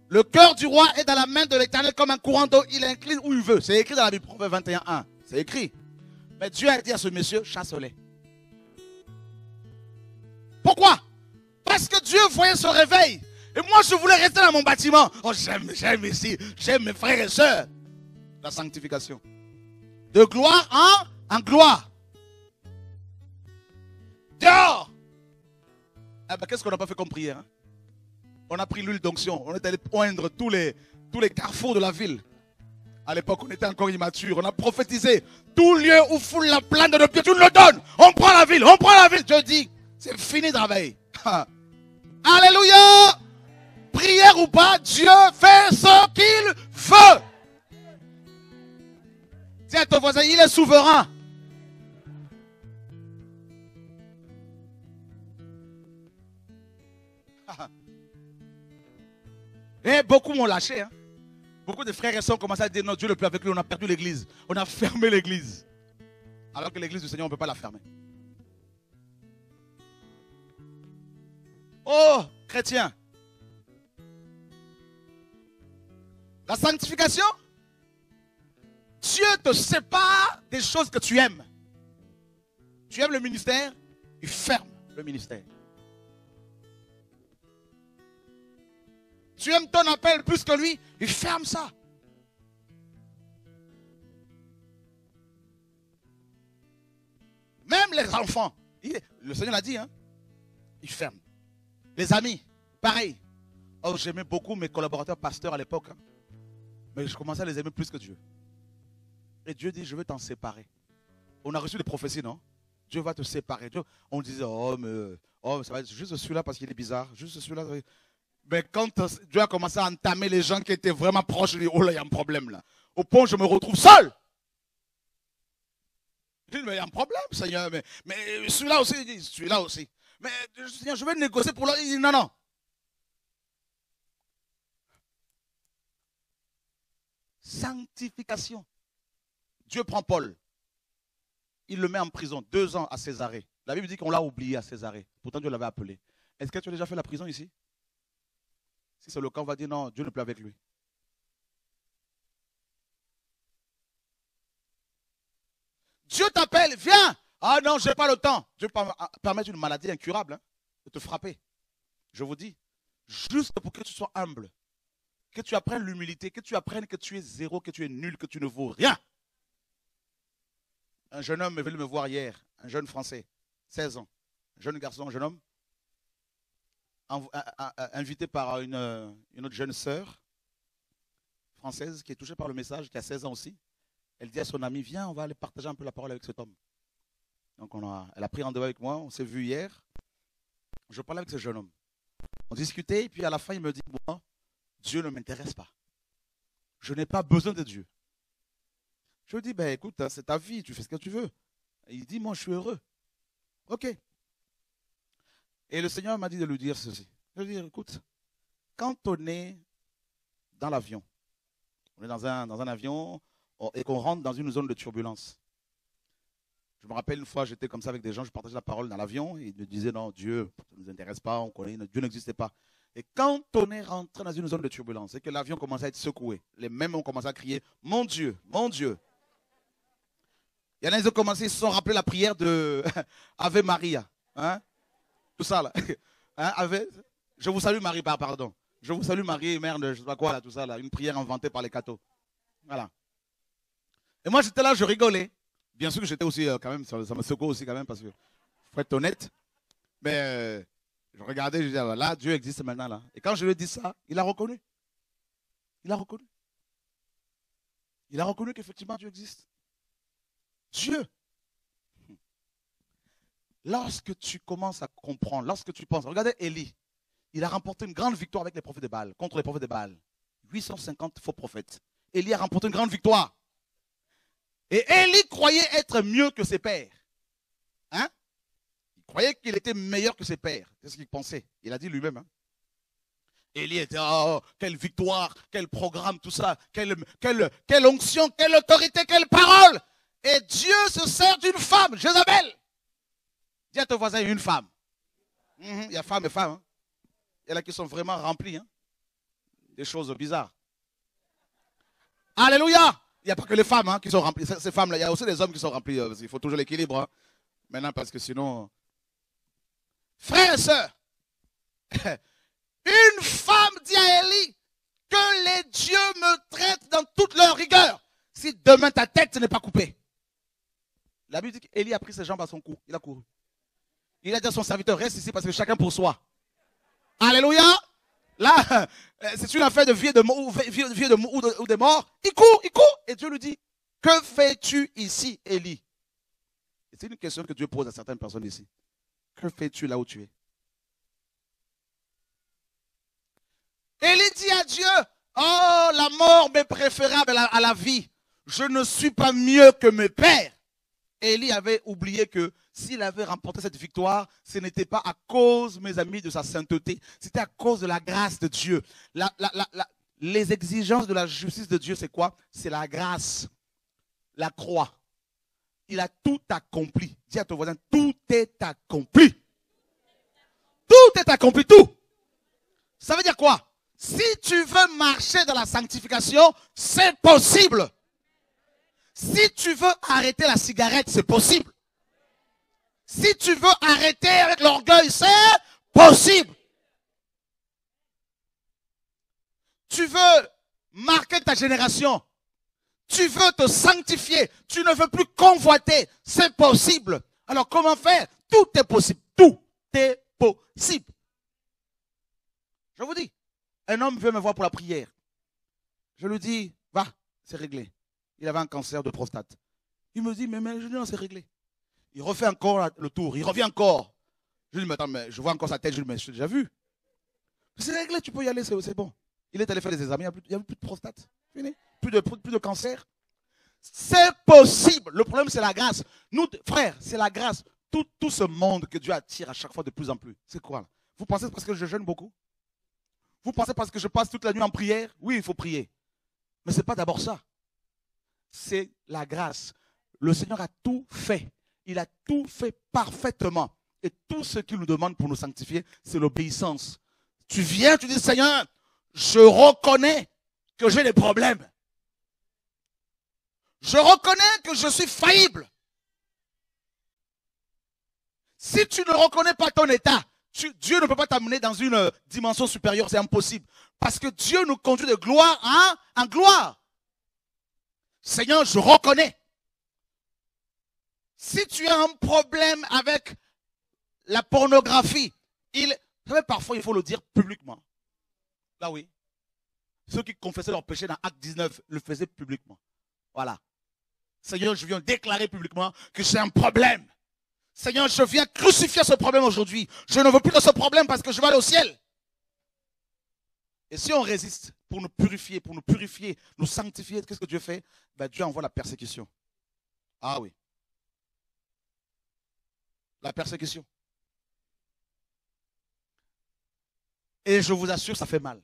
[SPEAKER 1] Le cœur du roi est dans la main de l'Éternel comme un courant d'eau. Il incline où il veut. C'est écrit dans la Bible, Proverbe 21:1. C'est écrit. Mais Dieu a dit à ce monsieur, chasse-les. Pourquoi? Parce que Dieu voyait ce réveil. Et moi, je voulais rester dans mon bâtiment. Oh, j'aime ici. J'aime mes frères et sœurs. La sanctification. De gloire en gloire. Dehors. Eh ben, qu'est-ce qu'on n'a pas fait comme prière? Hein? On a pris l'huile d'onction. On est allé poindre tous les carrefours de la ville. À l'époque, on était encore immature. On a prophétisé. Tout lieu où foule la plante de nos pieds, tu nous le donnes. On prend la ville. On prend la ville. Dieu dit, c'est fini de travailler. Alléluia. Prière ou pas, Dieu fait ce qu'il veut. Dis à ton voisin, il est souverain. Et beaucoup m'ont lâché. Hein. Beaucoup de frères et sœurs ont commencé à dire non, Dieu n'est plus avec lui, on a perdu l'église. On a fermé l'église. Alors que l'église du Seigneur, on ne peut pas la fermer. Oh, chrétien. La sanctification, Dieu te sépare des choses que tu aimes. Tu aimes le ministère, il ferme le ministère. Tu aimes ton appel plus que lui, il ferme ça. Même les enfants, le Seigneur l'a dit, hein, il ferme. Les amis, pareil. Oh, j'aimais beaucoup mes collaborateurs pasteurs à l'époque. Hein, mais je commençais à les aimer plus que Dieu. Et Dieu dit, je veux t'en séparer. On a reçu des prophéties, non? Dieu va te séparer. Dieu, on disait, ça va être juste celui-là parce qu'il est bizarre. Juste celui-là. Mais quand Dieu a commencé à entamer les gens qui étaient vraiment proches, je dis, oh là, il y a un problème là. Au point où je me retrouve seul. Je dis, mais il y a un problème, Seigneur. Mais celui-là aussi, il dit, celui-là aussi. Mais Seigneur, je vais négocier pour l'autre. Il dit, non, non. Sanctification. Dieu prend Paul. Il le met en prison 2 ans à Césarée. La Bible dit qu'on l'a oublié à Césarée. Pourtant, Dieu l'avait appelé. Est-ce que tu as déjà fait la prison ici? Si c'est le cas, on va dire non, Dieu ne peut avec lui. Dieu t'appelle, viens. Ah non, je n'ai pas le temps. Dieu peut permettre une maladie incurable de te frapper. Je vous dis, juste pour que tu sois humble, que tu apprennes l'humilité, que tu apprennes que tu es zéro, que tu es nul, que tu ne vaux rien. Un jeune homme est venu me voir hier, un jeune Français, 16 ans, un jeune garçon, un jeune homme, invité par une autre jeune sœur française qui est touchée par le message, qui a 16 ans aussi. Elle dit à son ami, viens, on va aller partager un peu la parole avec cet homme. Donc elle a pris rendez-vous avec moi, on s'est vu hier. Je parlais avec ce jeune homme. On discutait et puis à la fin il me dit, moi, Dieu ne m'intéresse pas. Je n'ai pas besoin de Dieu. Je lui dis, ben écoute, c'est ta vie, tu fais ce que tu veux. Et il dit, moi je suis heureux. Ok. Et le Seigneur m'a dit de lui dire ceci. Je lui dis, écoute, quand on est dans l'avion, on est dans un avion et qu'on rentre dans une zone de turbulence. Je me rappelle une fois, j'étais comme ça avec des gens, je partageais la parole dans l'avion, et ils me disaient, non, Dieu ne nous intéresse pas, on connaît, Dieu n'existait pas. Et quand on est rentré dans une zone de turbulence et que l'avion commençait à être secoué, les mêmes ont commencé à crier, mon Dieu, mon Dieu. Il y en a qui ont commencé, ils se sont rappelés la prière de Ave Maria. Hein? Tout ça là. Hein? Je vous salue Marie, pardon. Je vous salue Marie, mère de je ne sais pas quoi, là, tout ça là. Une prière inventée par les cathos. Voilà. Et moi j'étais là, je rigolais. Bien sûr que j'étais aussi quand même, ça me secoue aussi quand même parce que faut être honnête. Mais je regardais, je disais, là, Dieu existe maintenant là. Et quand je lui ai dit ça, il a reconnu. Il a reconnu. Il a reconnu qu'effectivement Dieu existe. Dieu. Lorsque tu commences à comprendre, lorsque tu penses, regardez Élie, il a remporté une grande victoire avec les prophètes de Baal, contre les prophètes de Baal. 850 faux prophètes. Élie a remporté une grande victoire. Et Élie croyait être mieux que ses pères. Hein? Il croyait qu'il était meilleur que ses pères. C'est ce qu'il pensait. Il a dit lui-même. Hein? Élie était, oh, quelle victoire, quel programme, tout ça, quelle onction, quelle autorité, quelle parole. Et Dieu se sert d'une femme, Jézabel. Dis à ton voisin, une femme. Il y a femme et femme. Hein? Il y en a qui sont vraiment remplis. Hein? Des choses bizarres. Alléluia. Il n'y a pas que les femmes qui sont remplies. Ces femmes-là, il y a aussi des hommes qui sont remplis. Il faut toujours l'équilibre. Hein? Maintenant, parce que sinon... Frères et sœurs, une femme dit à Élie que les dieux me traitent dans toute leur rigueur. Si demain ta tête n'est pas coupée. La Bible dit qu'Élie a pris ses jambes à son cou. Il a couru. Il a dit à son serviteur, reste ici parce que chacun pour soi. Alléluia. Là, c'est une affaire de vie ou de mort. Il court. Et Dieu lui dit, que fais-tu ici, Élie? C'est une question que Dieu pose à certaines personnes ici. Que fais-tu là où tu es? Élie dit à Dieu, oh, la mort m'est préférable à la vie. Je ne suis pas mieux que mes pères. Élie avait oublié que s'il avait remporté cette victoire, ce n'était pas à cause, mes amis, de sa sainteté. C'était à cause de la grâce de Dieu. Les exigences de la justice de Dieu, c'est quoi? C'est la grâce. La croix. Il a tout accompli. Dis à ton voisin, tout est accompli. Tout est accompli, tout. Ça veut dire quoi? Si tu veux marcher dans la sanctification, c'est possible. Si tu veux arrêter la cigarette, c'est possible. Si tu veux arrêter avec l'orgueil, c'est possible. Tu veux marquer ta génération. Tu veux te sanctifier. Tu ne veux plus convoiter. C'est possible. Alors comment faire? Tout est possible. Tout est possible. Je vous dis, un homme veut me voir pour la prière. Je lui dis, va, c'est réglé. Il avait un cancer de prostate. Il me dit, mais je dis, non, c'est réglé. Il refait encore le tour. Il revient encore. Je lui dis, mais attends, mais je vois encore sa tête. Je lui dis, mais je t'ai déjà vu. C'est réglé, tu peux y aller, c'est bon. Il est allé faire des examens, il n'y a plus de prostate. Fini. Plus de cancer. C'est possible. Le problème, c'est la grâce. Nous, frères, c'est la grâce. Tout ce monde que Dieu attire à chaque fois de plus en plus. C'est quoi là? Vous pensez parce que je jeûne beaucoup? Vous pensez parce que je passe toute la nuit en prière? Oui, il faut prier. Mais ce n'est pas d'abord ça. C'est la grâce. Le Seigneur a tout fait. Il a tout fait parfaitement. Et tout ce qu'il nous demande pour nous sanctifier, c'est l'obéissance. Tu viens, tu dis, Seigneur, je reconnais que j'ai des problèmes. Je reconnais que je suis faillible. Si tu ne reconnais pas ton état, Dieu ne peut pas t'amener dans une dimension supérieure, c'est impossible. Parce que Dieu nous conduit de gloire en gloire. Seigneur, je reconnais. Si tu as un problème avec la pornographie, vous savez, parfois il faut le dire publiquement. Là oui. Ceux qui confessaient leur péché dans Acte 19 le faisaient publiquement. Voilà. Seigneur, je viens déclarer publiquement que j'ai un problème. Seigneur, je viens crucifier ce problème aujourd'hui. Je ne veux plus de ce problème parce que je vais aller au ciel. Et si on résiste pour nous purifier, nous sanctifier, qu'est-ce que Dieu fait? Ben, Dieu envoie la persécution. Ah oui. La persécution. Et je vous assure, ça fait mal.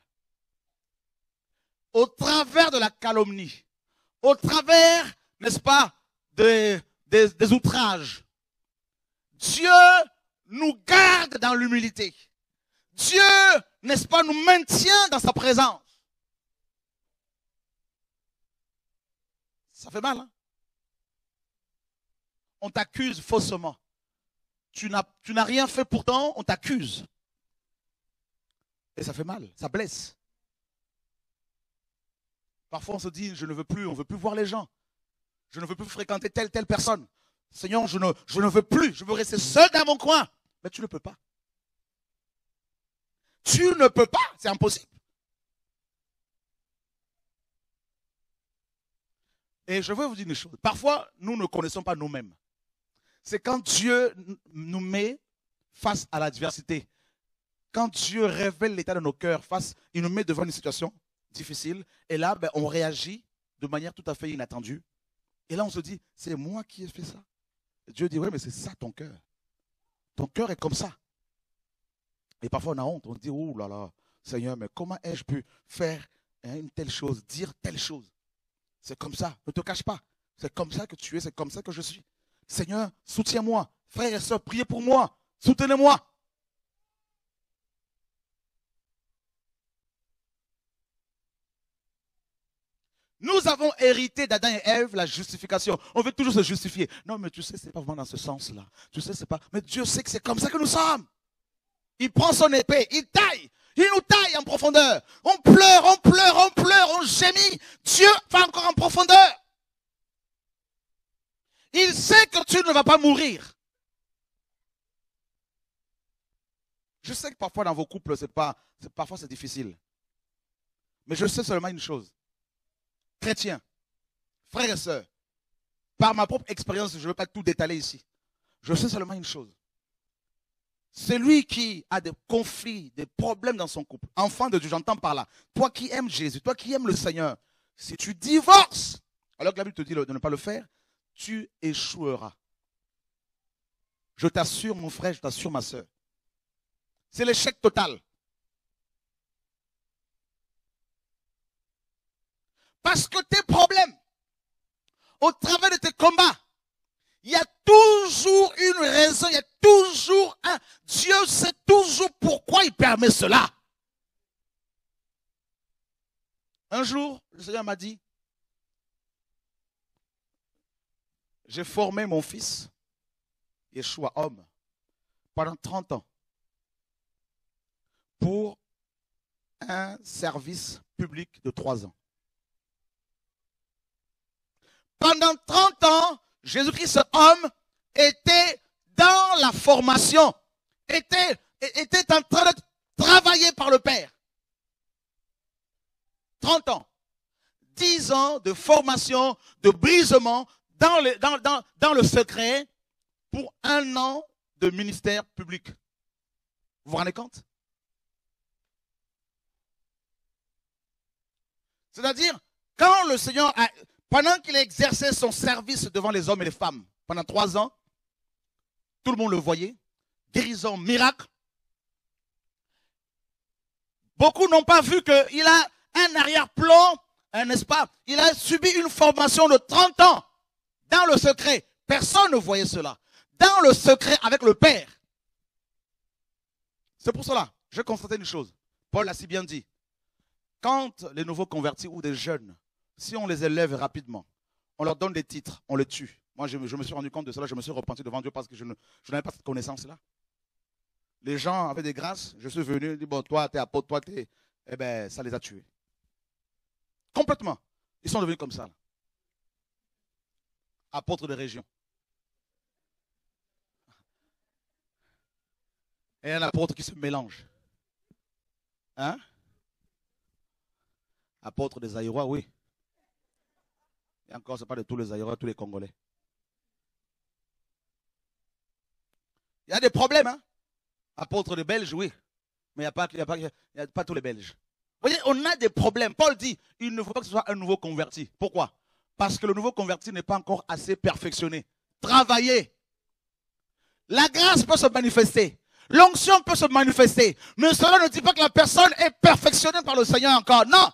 [SPEAKER 1] Au travers de la calomnie, au travers, n'est-ce pas, des outrages, Dieu nous garde dans l'humilité. Dieu, n'est-ce pas, nous maintient dans sa présence. Ça fait mal, hein? On t'accuse faussement. Tu n'as rien fait pourtant, on t'accuse. Et ça fait mal, ça blesse. Parfois on se dit, je ne veux plus, on ne veut plus voir les gens. Je ne veux plus fréquenter telle personne. Seigneur, je ne veux plus, je veux rester seul dans mon coin. Mais tu ne peux pas. Tu ne peux pas, c'est impossible. Et je veux vous dire une chose. Parfois, nous ne connaissons pas nous-mêmes. C'est quand Dieu nous met face à l'adversité. Quand Dieu révèle l'état de nos cœurs, il nous met devant une situation difficile. Et là, ben, on réagit de manière tout à fait inattendue. Et là, on se dit, c'est moi qui ai fait ça. Et Dieu dit, oui, mais c'est ça ton cœur. Ton cœur est comme ça. Et parfois, on a honte. On se dit, oh là là, Seigneur, mais comment ai-je pu faire une telle chose, dire telle chose? C'est comme ça. Ne te cache pas. C'est comme ça que tu es, c'est comme ça que je suis. Seigneur, soutiens-moi. Frères et sœurs, priez pour moi. Soutenez-moi. Nous avons hérité d'Adam et Ève la justification. On veut toujours se justifier. Non, mais tu sais, c'est pas vraiment dans ce sens-là. Tu sais, c'est pas. Mais Dieu sait que c'est comme ça que nous sommes. Il prend son épée, il taille. Il nous taille en profondeur. On pleure, on gémit. Dieu va encore en profondeur. Il sait que tu ne vas pas mourir. Je sais que parfois dans vos couples, parfois c'est difficile. Mais je sais seulement une chose. Chrétiens, frères et sœurs, par ma propre expérience, je ne veux pas tout détailler ici. Je sais seulement une chose. Celui qui a des conflits, des problèmes dans son couple, enfant de Dieu, j'entends par là, toi qui aimes Jésus, toi qui aimes le Seigneur, si tu divorces, alors que la Bible te dit de ne pas le faire, tu échoueras. Je t'assure, mon frère, je t'assure, ma sœur. C'est l'échec total. Parce que tes problèmes, au travers de tes combats, il y a toujours une raison, il y a toujours un... Dieu sait toujours pourquoi il permet cela. Un jour, le Seigneur m'a dit, j'ai formé mon fils, Yeshua, homme, pendant 30 ans, pour un service public de 3 ans. Pendant 30 ans, Jésus-Christ, homme, était dans la formation, était en train de travailler par le Père. 30 ans. 10 ans de formation, de brisement dans le secret pour 1 an de ministère public. Vous vous rendez compte? C'est-à-dire, quand le Seigneur, pendant qu'il a exercé son service devant les hommes et les femmes, pendant 3 ans, tout le monde le voyait, guérison, miracle. Beaucoup n'ont pas vu qu'il a un arrière-plan, n'est-ce pas? Il a subi une formation de 30 ans dans le secret. Personne ne voyait cela. Dans le secret avec le Père. C'est pour cela, j'ai constaté une chose. Paul a si bien dit. Quand les nouveaux convertis ou des jeunes, si on les élève rapidement, on leur donne des titres, on les tue. Moi, je me suis rendu compte de cela, je me suis repenti devant Dieu parce que je n'avais pas cette connaissance-là. Les gens avaient des grâces, je suis venu, dit, bon, toi, t'es apôtre, toi, t'es... Eh bien, ça les a tués. Complètement. Ils sont devenus comme ça. Là. Apôtres de région. Et un apôtre qui se mélange. Hein? Apôtre des Aïrois, oui. Et encore, ce n'est pas de tous les Aïrois, tous les Congolais. Il y a des problèmes, hein? Apôtre des Belges, oui. Mais il n'y a pas tous les Belges. Vous voyez, on a des problèmes. Paul dit, il ne faut pas que ce soit un nouveau converti. Pourquoi? Parce que le nouveau converti n'est pas encore assez perfectionné. Travaillez. La grâce peut se manifester. L'onction peut se manifester. Mais cela ne dit pas que la personne est perfectionnée par le Seigneur encore. Non.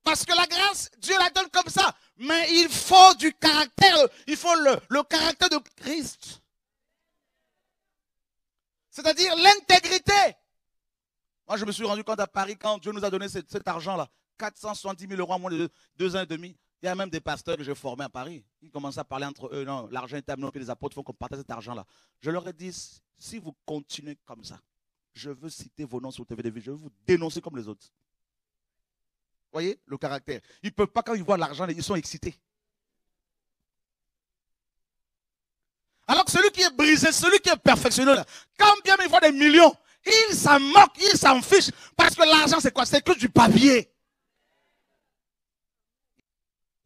[SPEAKER 1] Parce que la grâce, Dieu la donne comme ça. Mais il faut du caractère. Il faut le caractère de Christ. C'est-à-dire l'intégrité. Moi, je me suis rendu compte à Paris quand Dieu nous a donné cet argent-là. 470 000 euros en moins de 2 ans et demi. Il y a même des pasteurs que j'ai formés à Paris. Ils commencent à parler entre eux. Non, l'argent est amené, puis les apôtres font qu'on partage cet argent-là. Je leur ai dit, si vous continuez comme ça, je veux citer vos noms sur TVDV, je veux vous dénoncer comme les autres. Vous voyez le caractère. Ils ne peuvent pas, quand ils voient l'argent, ils sont excités. Alors que celui qui est brisé, celui qui est perfectionné, là, quand bien il voit des millions, il s'en moque, il s'en fiche. Parce que l'argent, c'est quoi? C'est que du papier.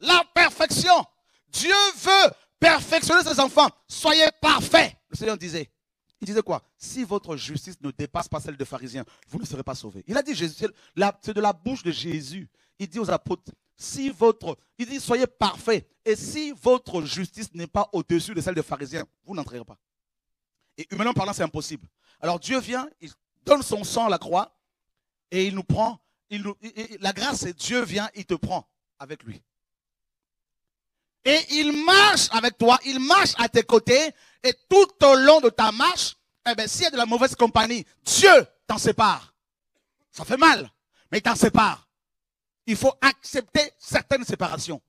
[SPEAKER 1] La perfection. Dieu veut perfectionner ses enfants. Soyez parfaits. Le Seigneur disait. Il disait quoi? Si votre justice ne dépasse pas celle des pharisiens, vous ne serez pas sauvés. Il a dit, c'est de la bouche de Jésus. Il dit aux apôtres, il dit, soyez parfaits. Et si votre justice n'est pas au-dessus de celle des pharisiens, vous n'entrerez pas. Et humainement parlant, c'est impossible. Alors Dieu vient, il donne son sang à la croix, et il nous prend. La grâce, c'est Dieu vient, il te prend avec lui. Et il marche avec toi, il marche à tes côtés, et tout au long de ta marche, eh bien, s'il y a de la mauvaise compagnie, Dieu t'en sépare. Ça fait mal, mais il t'en sépare. Il faut accepter certaines séparations.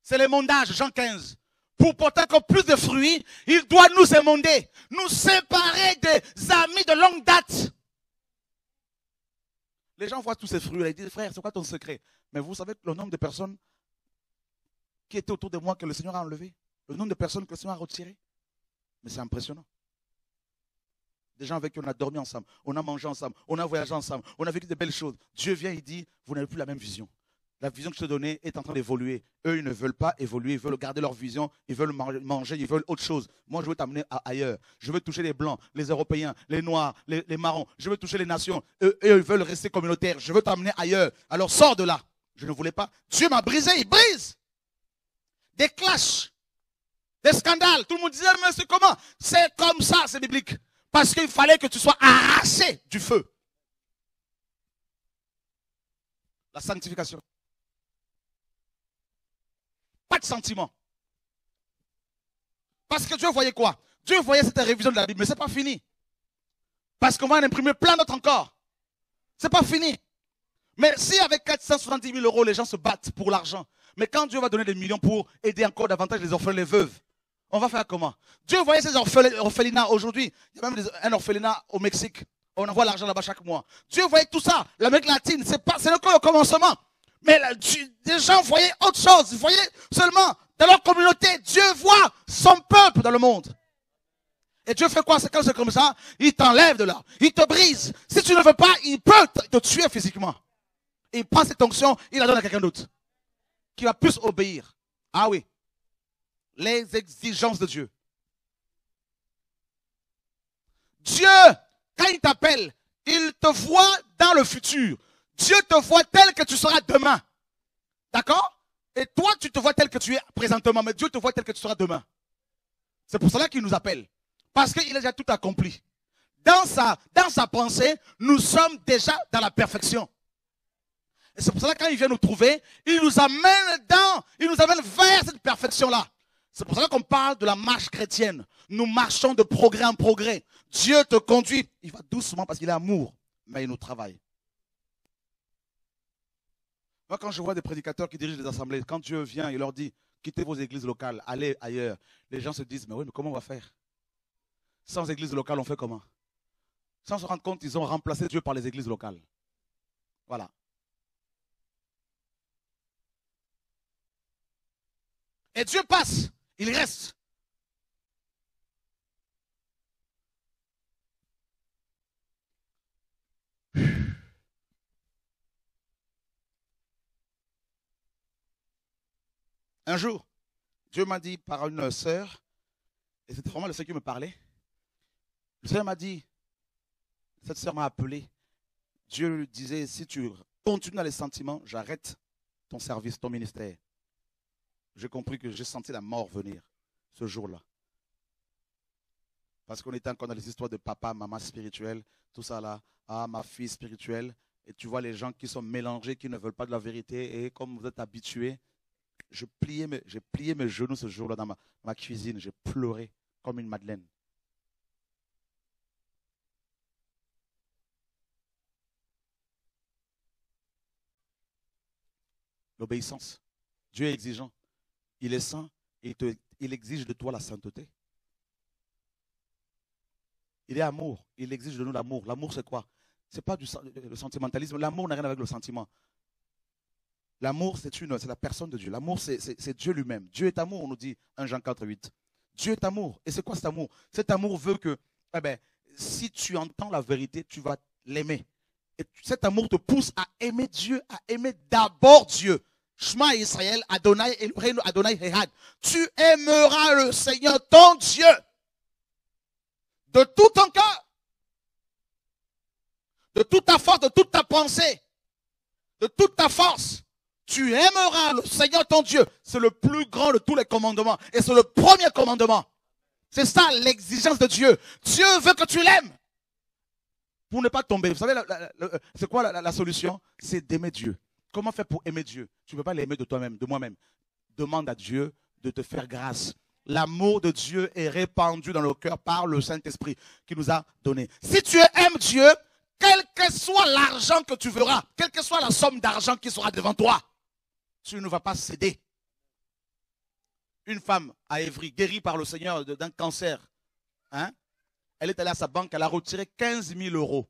[SPEAKER 1] C'est l'émondage, Jean 15. Pour porter encore plus de fruits, il doit nous émonder, nous séparer des amis de longue date. Les gens voient tous ces fruits, ils disent, frère, c'est quoi ton secret? Mais vous savez le nombre de personnes qui étaient autour de moi que le Seigneur a enlevé, le nombre de personnes que le Seigneur a retirées. Mais c'est impressionnant. Des gens avec qui on a dormi ensemble, on a mangé ensemble, on a voyagé ensemble, on a vécu de belles choses. Dieu vient, il dit, vous n'avez plus la même vision. La vision que je te donnais est en train d'évoluer. Eux, ils ne veulent pas évoluer, ils veulent garder leur vision, ils veulent manger, ils veulent autre chose. Moi, je veux t'amener ailleurs. Je veux toucher les Blancs, les Européens, les Noirs, les Marrons. Je veux toucher les nations. Eux, ils veulent rester communautaires. Je veux t'amener ailleurs. Alors, sors de là. Je ne voulais pas. Dieu m'a brisé, il brise. Des clashs, des scandales. Tout le monde disait, mais c'est comment? C'est comme ça, c'est biblique. Parce qu'il fallait que tu sois arraché du feu. La sanctification. Pas de sentiment. Parce que Dieu voyait quoi? Dieu voyait cette révision de la Bible, mais ce n'est pas fini. Parce qu'on va en imprimer plein d'autres encore. Ce n'est pas fini. Mais si avec 470 000 euros, les gens se battent pour l'argent, mais quand Dieu va donner des millions pour aider encore davantage les orphelins, les veuves, on va faire comment? Dieu voyait ces orphelinats aujourd'hui. Il y a même un orphelinat au Mexique. On envoie l'argent là-bas chaque mois. Dieu voyait tout ça. L'Amérique latine, c'est le commencement. Mais là, des gens voyaient autre chose. Ils voyaient seulement dans leur communauté. Dieu voit son peuple dans le monde. Et Dieu fait quoi? C'est quand c'est comme ça, il t'enlève de là. Il te brise. Si tu ne veux pas, il peut te tuer physiquement. Il prend cette onction, il la donne à quelqu'un d'autre. Qui va plus obéir. Ah oui. Les exigences de Dieu. Dieu, quand il t'appelle, il te voit dans le futur. Dieu te voit tel que tu seras demain. D'accord? Et toi, tu te vois tel que tu es présentement, mais Dieu te voit tel que tu seras demain. C'est pour cela qu'il nous appelle. Parce qu'il a déjà tout accompli. Dans sa pensée, nous sommes déjà dans la perfection. Et c'est pour cela que quand il vient nous trouver, il nous amène vers cette perfection-là. C'est pour cela qu'on parle de la marche chrétienne. Nous marchons de progrès en progrès. Dieu te conduit. Il va doucement parce qu'il est amour, mais il nous travaille. Moi, quand je vois des prédicateurs qui dirigent des assemblées, quand Dieu vient, il leur dit, quittez vos églises locales, allez ailleurs. Les gens se disent, mais oui, mais comment on va faire? Sans églises locales, on fait comment? Sans se rendre compte, ils ont remplacé Dieu par les églises locales. Voilà. Et Dieu passe, il reste. Un jour, Dieu m'a dit par une sœur, et c'était vraiment le Seigneur qui me parlait. Le Seigneur m'a dit, cette sœur m'a appelé. Dieu lui disait, si tu continues dans les sentiments, j'arrête ton service, ton ministère. J'ai compris que j'ai senti la mort venir ce jour-là. Parce qu'on était encore dans les histoires de papa, maman spirituelle, tout ça là. Ah, ma fille spirituelle. Et tu vois les gens qui sont mélangés, qui ne veulent pas de la vérité. Et comme vous êtes habitués, j'ai plié mes genoux ce jour-là dans ma cuisine. J'ai pleuré comme une madeleine. L'obéissance. Dieu est exigeant. Il est saint et il exige de toi la sainteté. Il est amour. Il exige de nous l'amour. L'amour, c'est quoi? Ce n'est pas le sentimentalisme. L'amour n'a rien avec le sentiment. L'amour, c'est la personne de Dieu. L'amour, c'est Dieu lui-même. Dieu est amour, on nous dit 1 Jean 4, 8. Dieu est amour. Et c'est quoi cet amour? Cet amour veut que, si tu entends la vérité, tu vas l'aimer. Et cet amour te pousse à aimer Dieu, à aimer d'abord Dieu. Shema Israël, Adonai Elohim, Adonai Ehad. Tu aimeras le Seigneur ton Dieu de tout ton cœur, de toute ta force, de toute ta pensée, de toute ta force. Tu aimeras le Seigneur ton Dieu. C'est le plus grand de tous les commandements. Et c'est le premier commandement. C'est ça l'exigence de Dieu. Dieu veut que tu l'aimes. Pour ne pas tomber. Vous savez, c'est quoi la solution? C'est d'aimer Dieu. Comment faire pour aimer Dieu? Tu ne peux pas l'aimer de toi-même, de moi-même. Demande à Dieu de te faire grâce. L'amour de Dieu est répandu dans le cœur par le Saint-Esprit qui nous a donné. Si tu aimes Dieu, quel que soit l'argent que tu verras, quelle que soit la somme d'argent qui sera devant toi, tu ne vas pas céder. Une femme à Évry, guérie par le Seigneur d'un cancer, hein? Elle est allée à sa banque, elle a retiré 15 000 euros.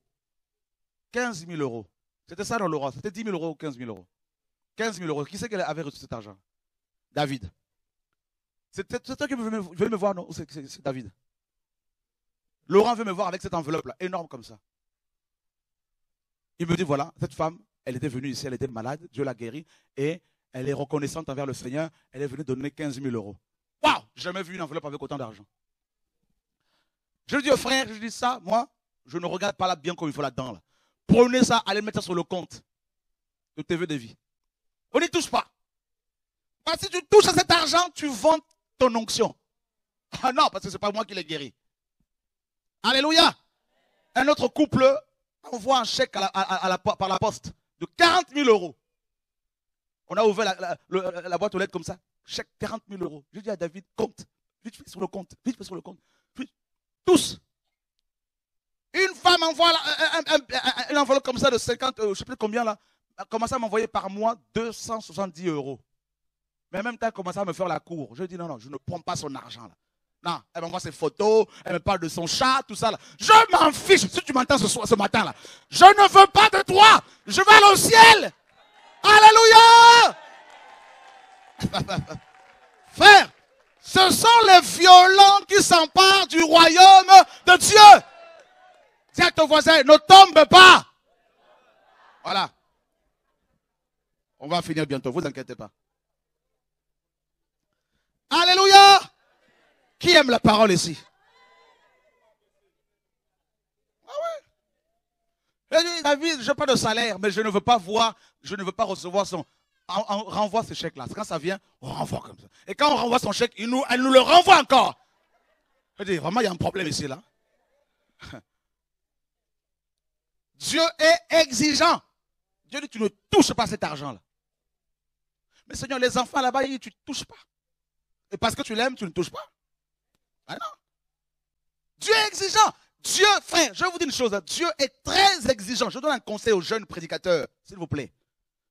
[SPEAKER 1] 15 000 euros. C'était ça dans le roi. C'était 10 000 euros ou 15 000 euros. 15 000 euros. Qui c'est qui avait reçu cet argent? David. C'est toi qui veut me voir, non? C'est David. Laurent veut me voir avec cette enveloppe-là, énorme comme ça. Il me dit, voilà, cette femme, elle était venue ici, elle était malade, Dieu l'a guérie, et elle est reconnaissante envers le Seigneur, elle est venue donner 15 000 euros. Waouh! Jamais vu une enveloppe avec autant d'argent. Je dis au frère, je dis ça, moi, je ne regarde pas là bien comme il faut là-dedans. Là. Prenez ça, allez mettre ça sur le compte de TV de vie. On n'y touche pas. Parce que si tu touches à cet argent, tu vends ton onction. Ah non, parce que ce n'est pas moi qui l'ai guéri. Alléluia. Un autre couple envoie un chèque par la poste de 40 000 euros. On a ouvert la boîte aux lettres comme ça. Chèque 40 000 euros. Je dis à David, compte. Vite fait sur le compte. Vite fait sur le compte. Tous. Une femme envoie une enveloppe comme ça de 50, je ne sais plus combien là. Elle commence à m'envoyer par mois 270 euros. Mais en même temps, elle commence à me faire la cour. Je dis non, je ne prends pas son argent là. Non, elle m'envoie ses photos, elle me parle de son chat, tout ça là. Je m'en fiche. Si tu m'entends ce matin là, je ne veux pas de toi. Je vais aller au ciel. Alléluia. Frère, ce sont les violents qui s'emparent du royaume de Dieu. Dis à ton voisin, ne tombe pas. Voilà. On va finir bientôt, vous inquiétez pas. Alléluia. Qui aime la parole ici? Ah oui. David, je n'ai pas de salaire, mais je ne veux pas voir, je ne veux pas recevoir son... On renvoie ce chèque-là. Quand ça vient, on renvoie comme ça. Et quand on renvoie son chèque, elle nous le renvoie encore. Je dis, vraiment, il y a un problème ici, là. Dieu est exigeant. Dieu dit, tu ne touches pas cet argent-là. Mais Seigneur, les enfants là-bas, tu ne touches pas. Et parce que tu l'aimes, tu ne touches pas. Ah non. Dieu est exigeant. Dieu, frère, je vais vous dire une chose. Dieu est très exigeant. Je donne un conseil aux jeunes prédicateurs, s'il vous plaît.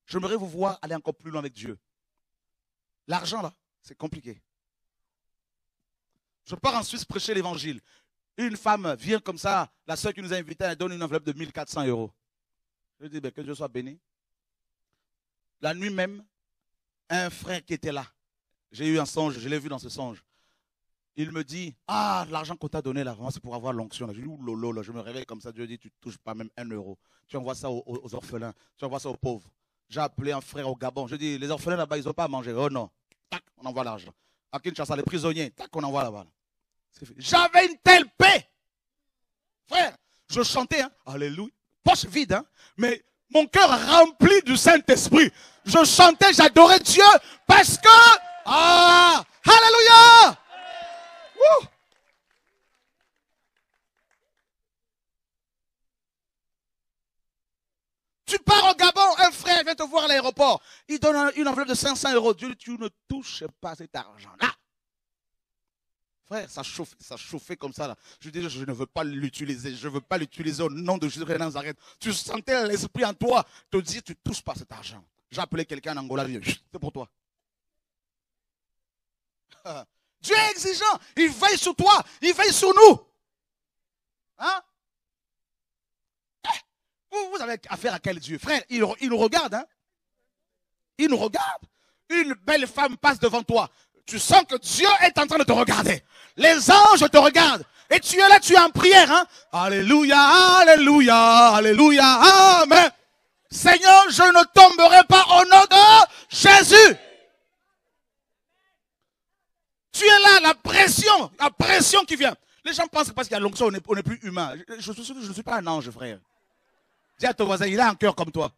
[SPEAKER 1] J'aimerais vous voir aller encore plus loin avec Dieu. L'argent, là, c'est compliqué. Je pars en Suisse prêcher l'évangile. Une femme vient comme ça, la soeur qui nous a invités, elle donne une enveloppe de 1400 €. Je dis, ben, que Dieu soit béni. La nuit même, un frère qui était là, j'ai eu un songe, je l'ai vu dans ce songe. Il me dit, ah, l'argent qu'on t'a donné là, c'est pour avoir l'onction. Je dis, oulolo, là, je me réveille comme ça, Dieu dit, tu ne touches pas même 1 €. Tu envoies ça aux orphelins, tu envoies ça aux pauvres. J'ai appelé un frère au Gabon, je dis, les orphelins là-bas, ils n'ont pas à manger. Oh non, tac, on envoie l'argent. À Kinshasa, les prisonniers, tac, on envoie là-bas. J'avais une telle paix. Frère, je chantais, hein, alléluia, poche vide, hein, mais mon cœur rempli du Saint-Esprit. Je chantais, j'adorais Dieu parce que, ah, alléluia. Wouh. Tu pars au Gabon, un frère vient te voir à l'aéroport. Il donne une enveloppe de 500 €. Dieu, tu ne touches pas cet argent-là. Frère, ça chauffait comme ça. Là. Je dis, je ne veux pas l'utiliser. Je ne veux pas l'utiliser au nom de Jésus de Nazareth. Tu sentais l'esprit en toi te dire, tu ne touches pas cet argent. J'ai appelé quelqu'un en Angola, c'est pour toi. Dieu est exigeant. Il veille sur toi. Il veille sur nous. Hein? Vous avez affaire à quel Dieu? Frère, il nous regarde. Hein? Il nous regarde. Une belle femme passe devant toi. Tu sens que Dieu est en train de te regarder. Les anges te regardent. Et tu es là, tu es en prière. Hein? Alléluia, alléluia, alléluia, amen. Seigneur, je ne tomberai pas au nom de Jésus. Tu es là, la pression qui vient. Les gens pensent que parce qu'il y a l'onction, on n'est plus humain. Je ne suis pas un ange, frère. Dis à ton voisin, il a un cœur comme toi.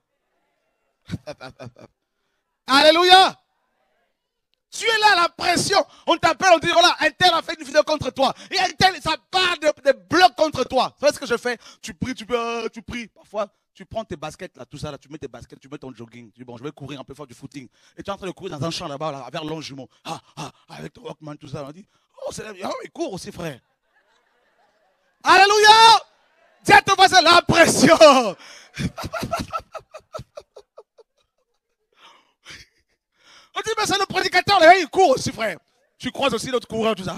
[SPEAKER 1] Alléluia. Tu es là, la pression. On t'appelle, on dit, voilà, un tel a fait une vidéo contre toi. Et un tel, ça part de blocs contre toi. Tu vois ce que je fais? Tu pries, tu pries. Parfois, tu prends tes baskets, là, tout ça, là, tu mets tes baskets, tu mets ton jogging. Tu dis, bon, je vais courir un peu, faire du footing. Et tu es en train de courir dans un champ là-bas, là, vers Longjumeau. Avec ton Walkman, tout ça. On dit, oh, c'est là, il court aussi, frère. Alléluia! Dis à ton voisin, la pression. On dit, mais c'est le prédicateur, là, il court aussi, frère. Tu croises aussi l'autre coureur, tout ça.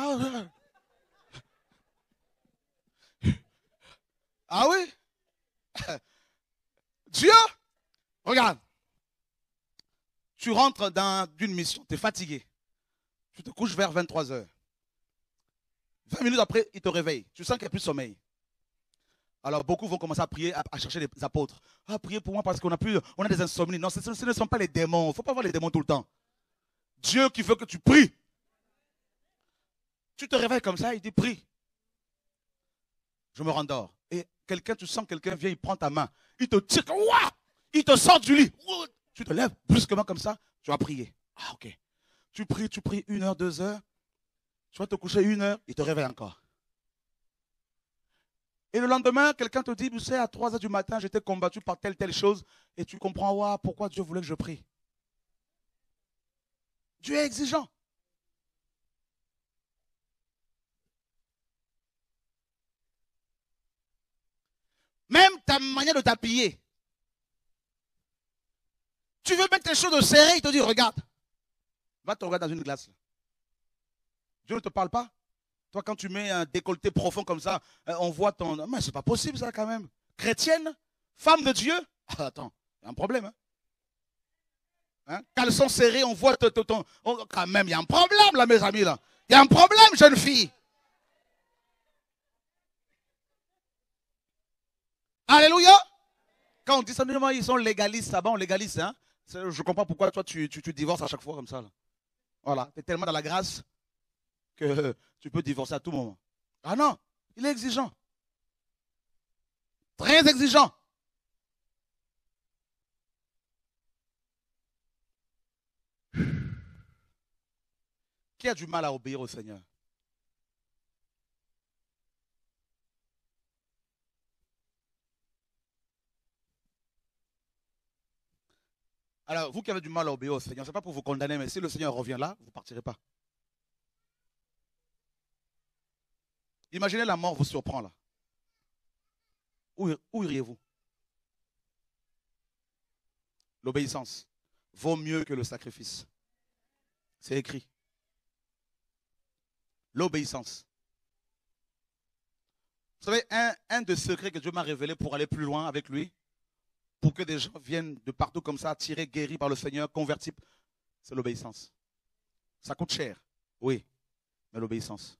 [SPEAKER 1] Ah oui? Dieu, regarde. Tu rentres dans une mission, tu es fatigué. Tu te couches vers 23 h. 20 minutes après, il te réveille. Tu sens qu'il n'y a plus de sommeil. Alors beaucoup vont commencer à prier, à chercher les apôtres. Ah, priez pour moi parce qu'on a des insomnies. Non, ce ne sont pas les démons. Il ne faut pas voir les démons tout le temps. Dieu qui veut que tu pries. Tu te réveilles comme ça, il dit prie. Je me rendors. Et tu sens quelqu'un vient, il prend ta main. Il te tire, ouah, il te sort du lit. Tu te lèves brusquement comme ça, tu vas prier. Ah, ok. Tu pries 1 heure, 2 heures. Tu vas te coucher 1 heure, il te réveille encore. Et le lendemain, quelqu'un te dit, vous savez, à 3 h du matin, j'étais combattu par telle chose. Et tu comprends, ouah, pourquoi Dieu voulait que je prie. Dieu est exigeant. Même ta manière de t'habiller. Tu veux mettre tes choses serrées, il te dit, regarde. Va te regarder dans une glace. Dieu ne te parle pas. Toi, quand tu mets un décolleté profond comme ça, on voit ton... Mais c'est pas possible ça quand même. Chrétienne, femme de Dieu. Attends, il y a un problème. Hein? Caleçon serré, on voit ton... Quand même, il y a un problème là, mes amis. Là. Il y a un problème, jeune fille. Alléluia. Quand on dit ça, ils sont légalistes, ça va, on légalise. Hein? Je comprends pourquoi toi, tu divorces à chaque fois comme ça. Là. Voilà, tu es tellement dans la grâce que tu peux divorcer à tout moment. Ah non, il est exigeant. Très exigeant. Qui a du mal à obéir au Seigneur? Alors, vous qui avez du mal à obéir au Seigneur, ce n'est pas pour vous condamner, mais si le Seigneur revient là, vous ne partirez pas. Imaginez la mort vous surprend là. Où iriez-vous? L'obéissance vaut mieux que le sacrifice. C'est écrit. L'obéissance. Vous savez, un des secrets que Dieu m'a révélé pour aller plus loin avec lui, pour que des gens viennent de partout comme ça, attirés, guéris par le Seigneur, convertis, c'est l'obéissance. Ça coûte cher, oui, mais l'obéissance.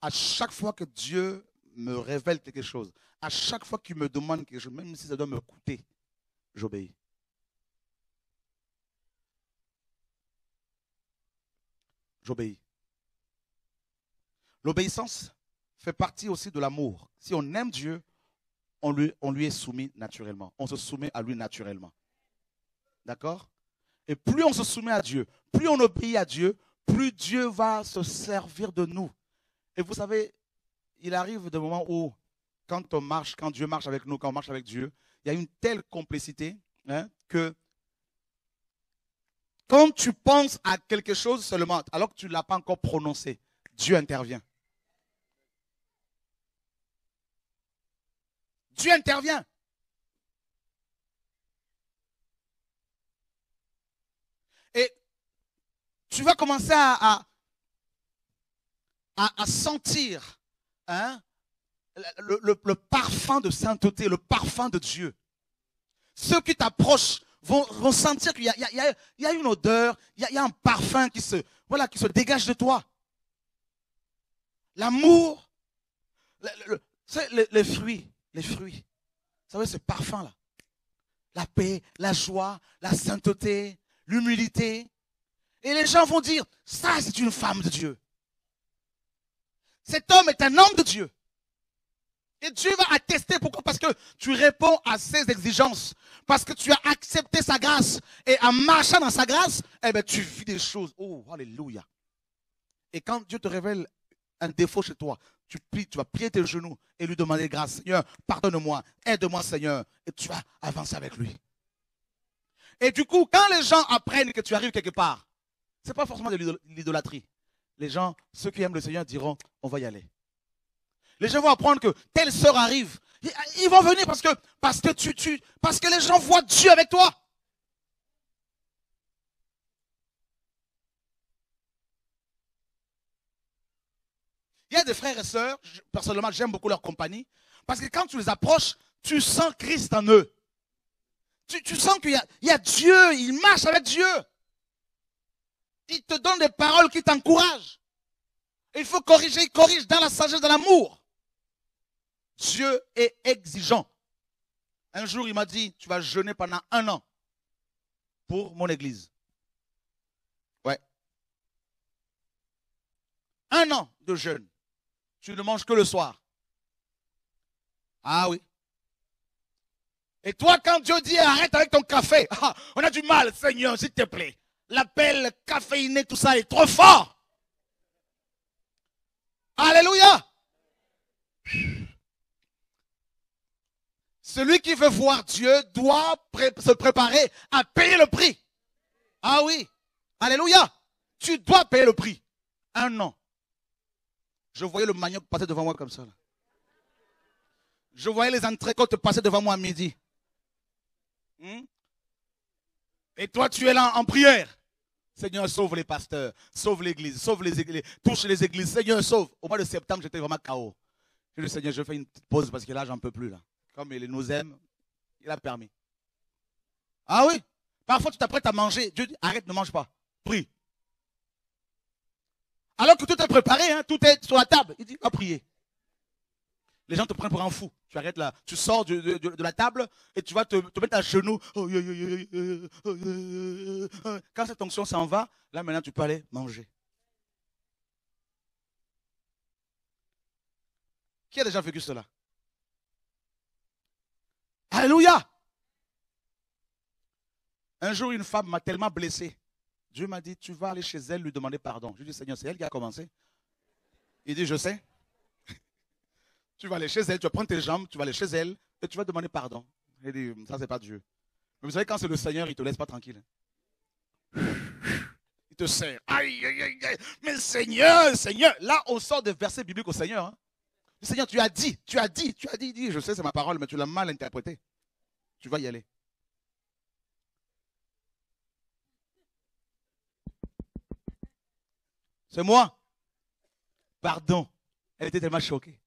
[SPEAKER 1] À chaque fois que Dieu me révèle quelque chose, à chaque fois qu'il me demande quelque chose, même si ça doit me coûter, j'obéis. J'obéis. L'obéissance fait partie aussi de l'amour. Si on aime Dieu, on lui est soumis naturellement. On se soumet à lui naturellement. D'accord? Et plus on se soumet à Dieu, plus on obéit à Dieu, plus Dieu va se servir de nous. Et vous savez, il arrive des moments où, quand Dieu marche avec nous, quand on marche avec Dieu, il y a une telle complicité que quand tu penses à quelque chose seulement, alors que tu ne l'as pas encore prononcé, Dieu intervient. Dieu intervient. Et tu vas commencer à sentir le parfum de sainteté, le parfum de Dieu. Ceux qui t'approchent vont sentir qu'il y a une odeur, il y a un parfum qui se dégage de toi. L'amour, les fruits. Vous savez, ce parfum-là. La paix, la joie, la sainteté, l'humilité. Et les gens vont dire, ça c'est une femme de Dieu. Cet homme est un homme de Dieu. Et Dieu va attester. Pourquoi? Parce que tu réponds à ses exigences. Parce que tu as accepté sa grâce. Et en marchant dans sa grâce, eh bien, tu vis des choses. Oh, alléluia. Et quand Dieu te révèle un défaut chez toi, tu vas plier tes genoux et lui demander grâce. Seigneur, pardonne-moi, aide-moi Seigneur. Et tu vas avancer avec lui. Et du coup, quand les gens apprennent que tu arrives quelque part, ce n'est pas forcément de l'idolâtrie. Les gens, ceux qui aiment le Seigneur diront, on va y aller. Les gens vont apprendre que telle sœur arrive. Ils vont venir parce que les gens voient Dieu avec toi. Il y a des frères et sœurs, personnellement j'aime beaucoup leur compagnie, parce que quand tu les approches, tu sens Christ en eux. Tu sens qu'il y a Dieu, ils marchent avec Dieu. Ils te donnent des paroles qui t'encouragent. Il faut corriger, ils corrigent dans la sagesse, dans l'amour. Dieu est exigeant. Un jour, il m'a dit, tu vas jeûner pendant 1 an pour mon église. Ouais. 1 an de jeûne. Tu ne manges que le soir. Ah oui. Et toi, quand Dieu dit arrête avec ton café, on a du mal, Seigneur, s'il te plaît. L'appel caféiné, tout ça est trop fort. Alléluia. Celui qui veut voir Dieu doit se préparer à payer le prix. Ah oui. Alléluia. Tu dois payer le prix. 1 an. Je voyais le manioc passer devant moi comme ça. Là. Je voyais les entrecôtes passer devant moi à midi. Et toi, tu es là en prière. Seigneur, sauve les pasteurs, sauve l'église, sauve les églises, touche les églises. Seigneur, sauve. Au mois de septembre, j'étais vraiment KO. Je dis, Seigneur, je fais une petite pause parce que là, j'en peux plus. Là. Comme il nous aime, il a permis. Ah oui. Parfois, tu t'apprêtes à manger. Dieu dit, arrête, ne mange pas. Prie. Alors que tout est préparé, hein, tout est sur la table. Il dit, va prier. Les gens te prennent pour un fou. Tu arrêtes là, tu sors de la table et tu vas te mettre à genoux. Quand cette onction s'en va, là maintenant tu peux aller manger. Qui a déjà vécu cela? Alléluia! Un jour, une femme m'a tellement blessé Dieu m'a dit, tu vas aller chez elle lui demander pardon. Je dis, Seigneur, c'est elle qui a commencé. Il dit, je sais. Tu vas aller chez elle, tu vas prendre tes jambes, tu vas aller chez elle et tu vas demander pardon. Il dit, ça, c'est pas Dieu. Mais vous savez, quand c'est le Seigneur, il ne te laisse pas tranquille. Il te serre. Aïe, aïe, aïe, aïe. Mais Seigneur, Seigneur. Là, on sort des versets bibliques au Seigneur. Hein. Le Seigneur, tu as dit. Il dit, je sais, c'est ma parole, mais tu l'as mal interprété. Tu vas y aller. C'est moi. Pardon. Elle était tellement choquée.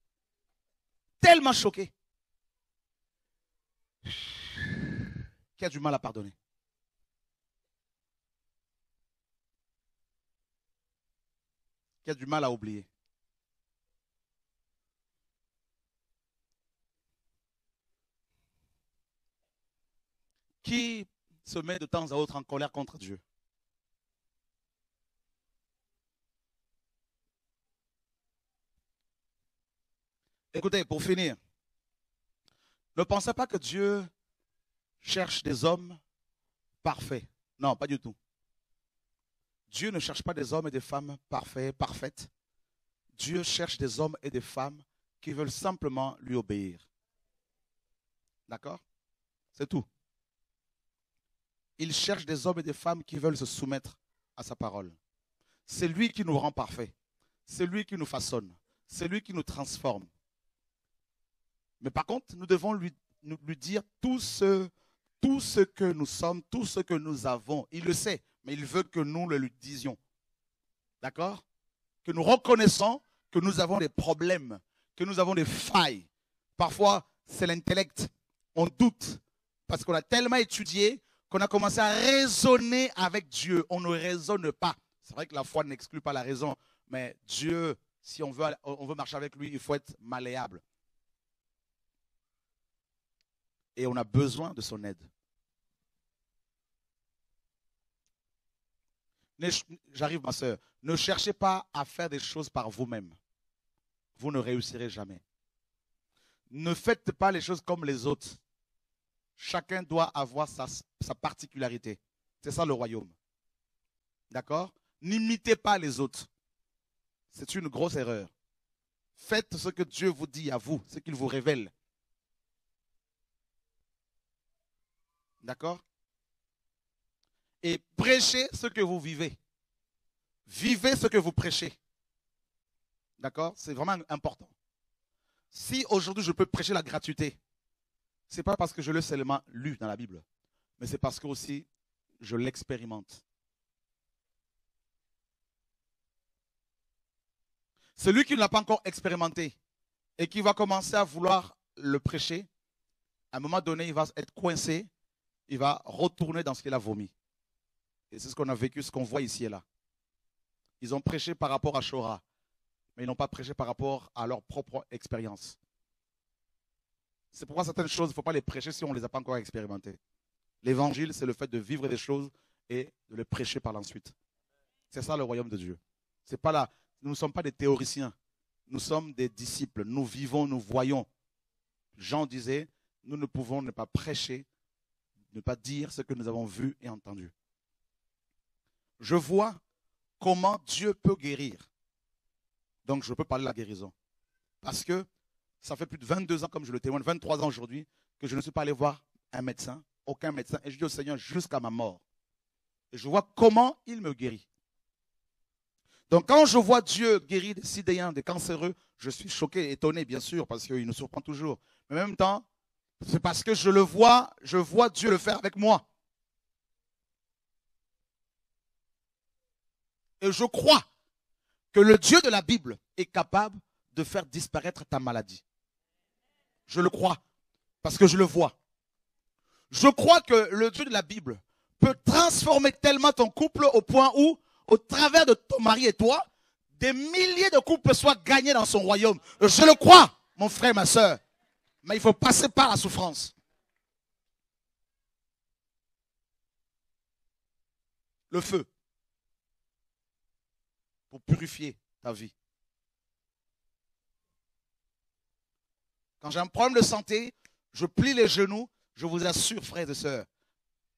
[SPEAKER 1] Tellement choquée. Qui a du mal à pardonner. Qui a du mal à oublier. Qui se met de temps à autre en colère contre Dieu. Écoutez, pour finir, ne pensez pas que Dieu cherche des hommes parfaits. Non, pas du tout. Dieu ne cherche pas des hommes et des femmes parfaits, parfaites. Dieu cherche des hommes et des femmes qui veulent simplement lui obéir. D'accord? C'est tout. Il cherche des hommes et des femmes qui veulent se soumettre à sa parole. C'est lui qui nous rend parfaits. C'est lui qui nous façonne. C'est lui qui nous transforme. Mais par contre, nous devons lui dire tout ce que nous sommes, tout ce que nous avons. Il le sait, mais il veut que nous le lui disions. D'accord? Que nous reconnaissons que nous avons des problèmes, que nous avons des failles. Parfois, c'est l'intellect. On doute parce qu'on a tellement étudié qu'on a commencé à raisonner avec Dieu. On ne raisonne pas. C'est vrai que la foi n'exclut pas la raison, mais Dieu, si on veut marcher avec lui, il faut être malléable. Et on a besoin de son aide. J'arrive, ma soeur. Ne cherchez pas à faire des choses par vous-même. Vous ne réussirez jamais. Ne faites pas les choses comme les autres. Chacun doit avoir sa particularité. C'est ça le royaume. D'accord? N'imitez pas les autres. C'est une grosse erreur. Faites ce que Dieu vous dit à vous, ce qu'il vous révèle. D'accord? Et prêchez ce que vous vivez. Vivez ce que vous prêchez. D'accord? C'est vraiment important. Si aujourd'hui je peux prêcher la gratuité, ce n'est pas parce que je l'ai seulement lu dans la Bible, mais c'est parce que aussi je l'expérimente. Celui qui ne l'a pas encore expérimenté et qui va commencer à vouloir le prêcher, à un moment donné, il va être coincé, il va retourner dans ce qu'il a vomi. Et c'est ce qu'on a vécu, ce qu'on voit ici et là. Ils ont prêché par rapport à Shora, mais ils n'ont pas prêché par rapport à leur propre expérience. C'est pourquoi certaines choses, il ne faut pas les prêcher si on ne les a pas encore expérimentées. L'évangile, c'est le fait de vivre des choses et de les prêcher par la suite. C'est ça le royaume de Dieu. C'est pas là. Nous ne sommes pas des théoriciens. Nous sommes des disciples. Nous vivons, nous voyons. Jean disait, nous ne pouvons ne pas prêcher, ne pas dire ce que nous avons vu et entendu. Je vois comment Dieu peut guérir. Donc je peux parler de la guérison. Parce que ça fait plus de 22 ans, comme je le témoigne, 23 ans aujourd'hui, que je ne suis pas allé voir un médecin, aucun médecin. Et je dis au Seigneur jusqu'à ma mort. Et je vois comment il me guérit. Donc quand je vois Dieu guérir des sidéens, des cancéreux, je suis choqué, étonné bien sûr, parce qu'il nous surprend toujours. Mais en même temps, c'est parce que je vois Dieu le faire avec moi. Et je crois que le Dieu de la Bible est capable de faire disparaître ta maladie. Je le crois, parce que je le vois. Je crois que le Dieu de la Bible peut transformer tellement ton couple au point où, au travers de ton mari et toi, des milliers de couples soient gagnés dans son royaume. Je le crois, mon frère, ma soeur. Mais il faut passer par la souffrance. Le feu. Pour purifier ta vie. Quand j'ai un problème de santé, je plie les genoux, je vous assure, frères et sœurs,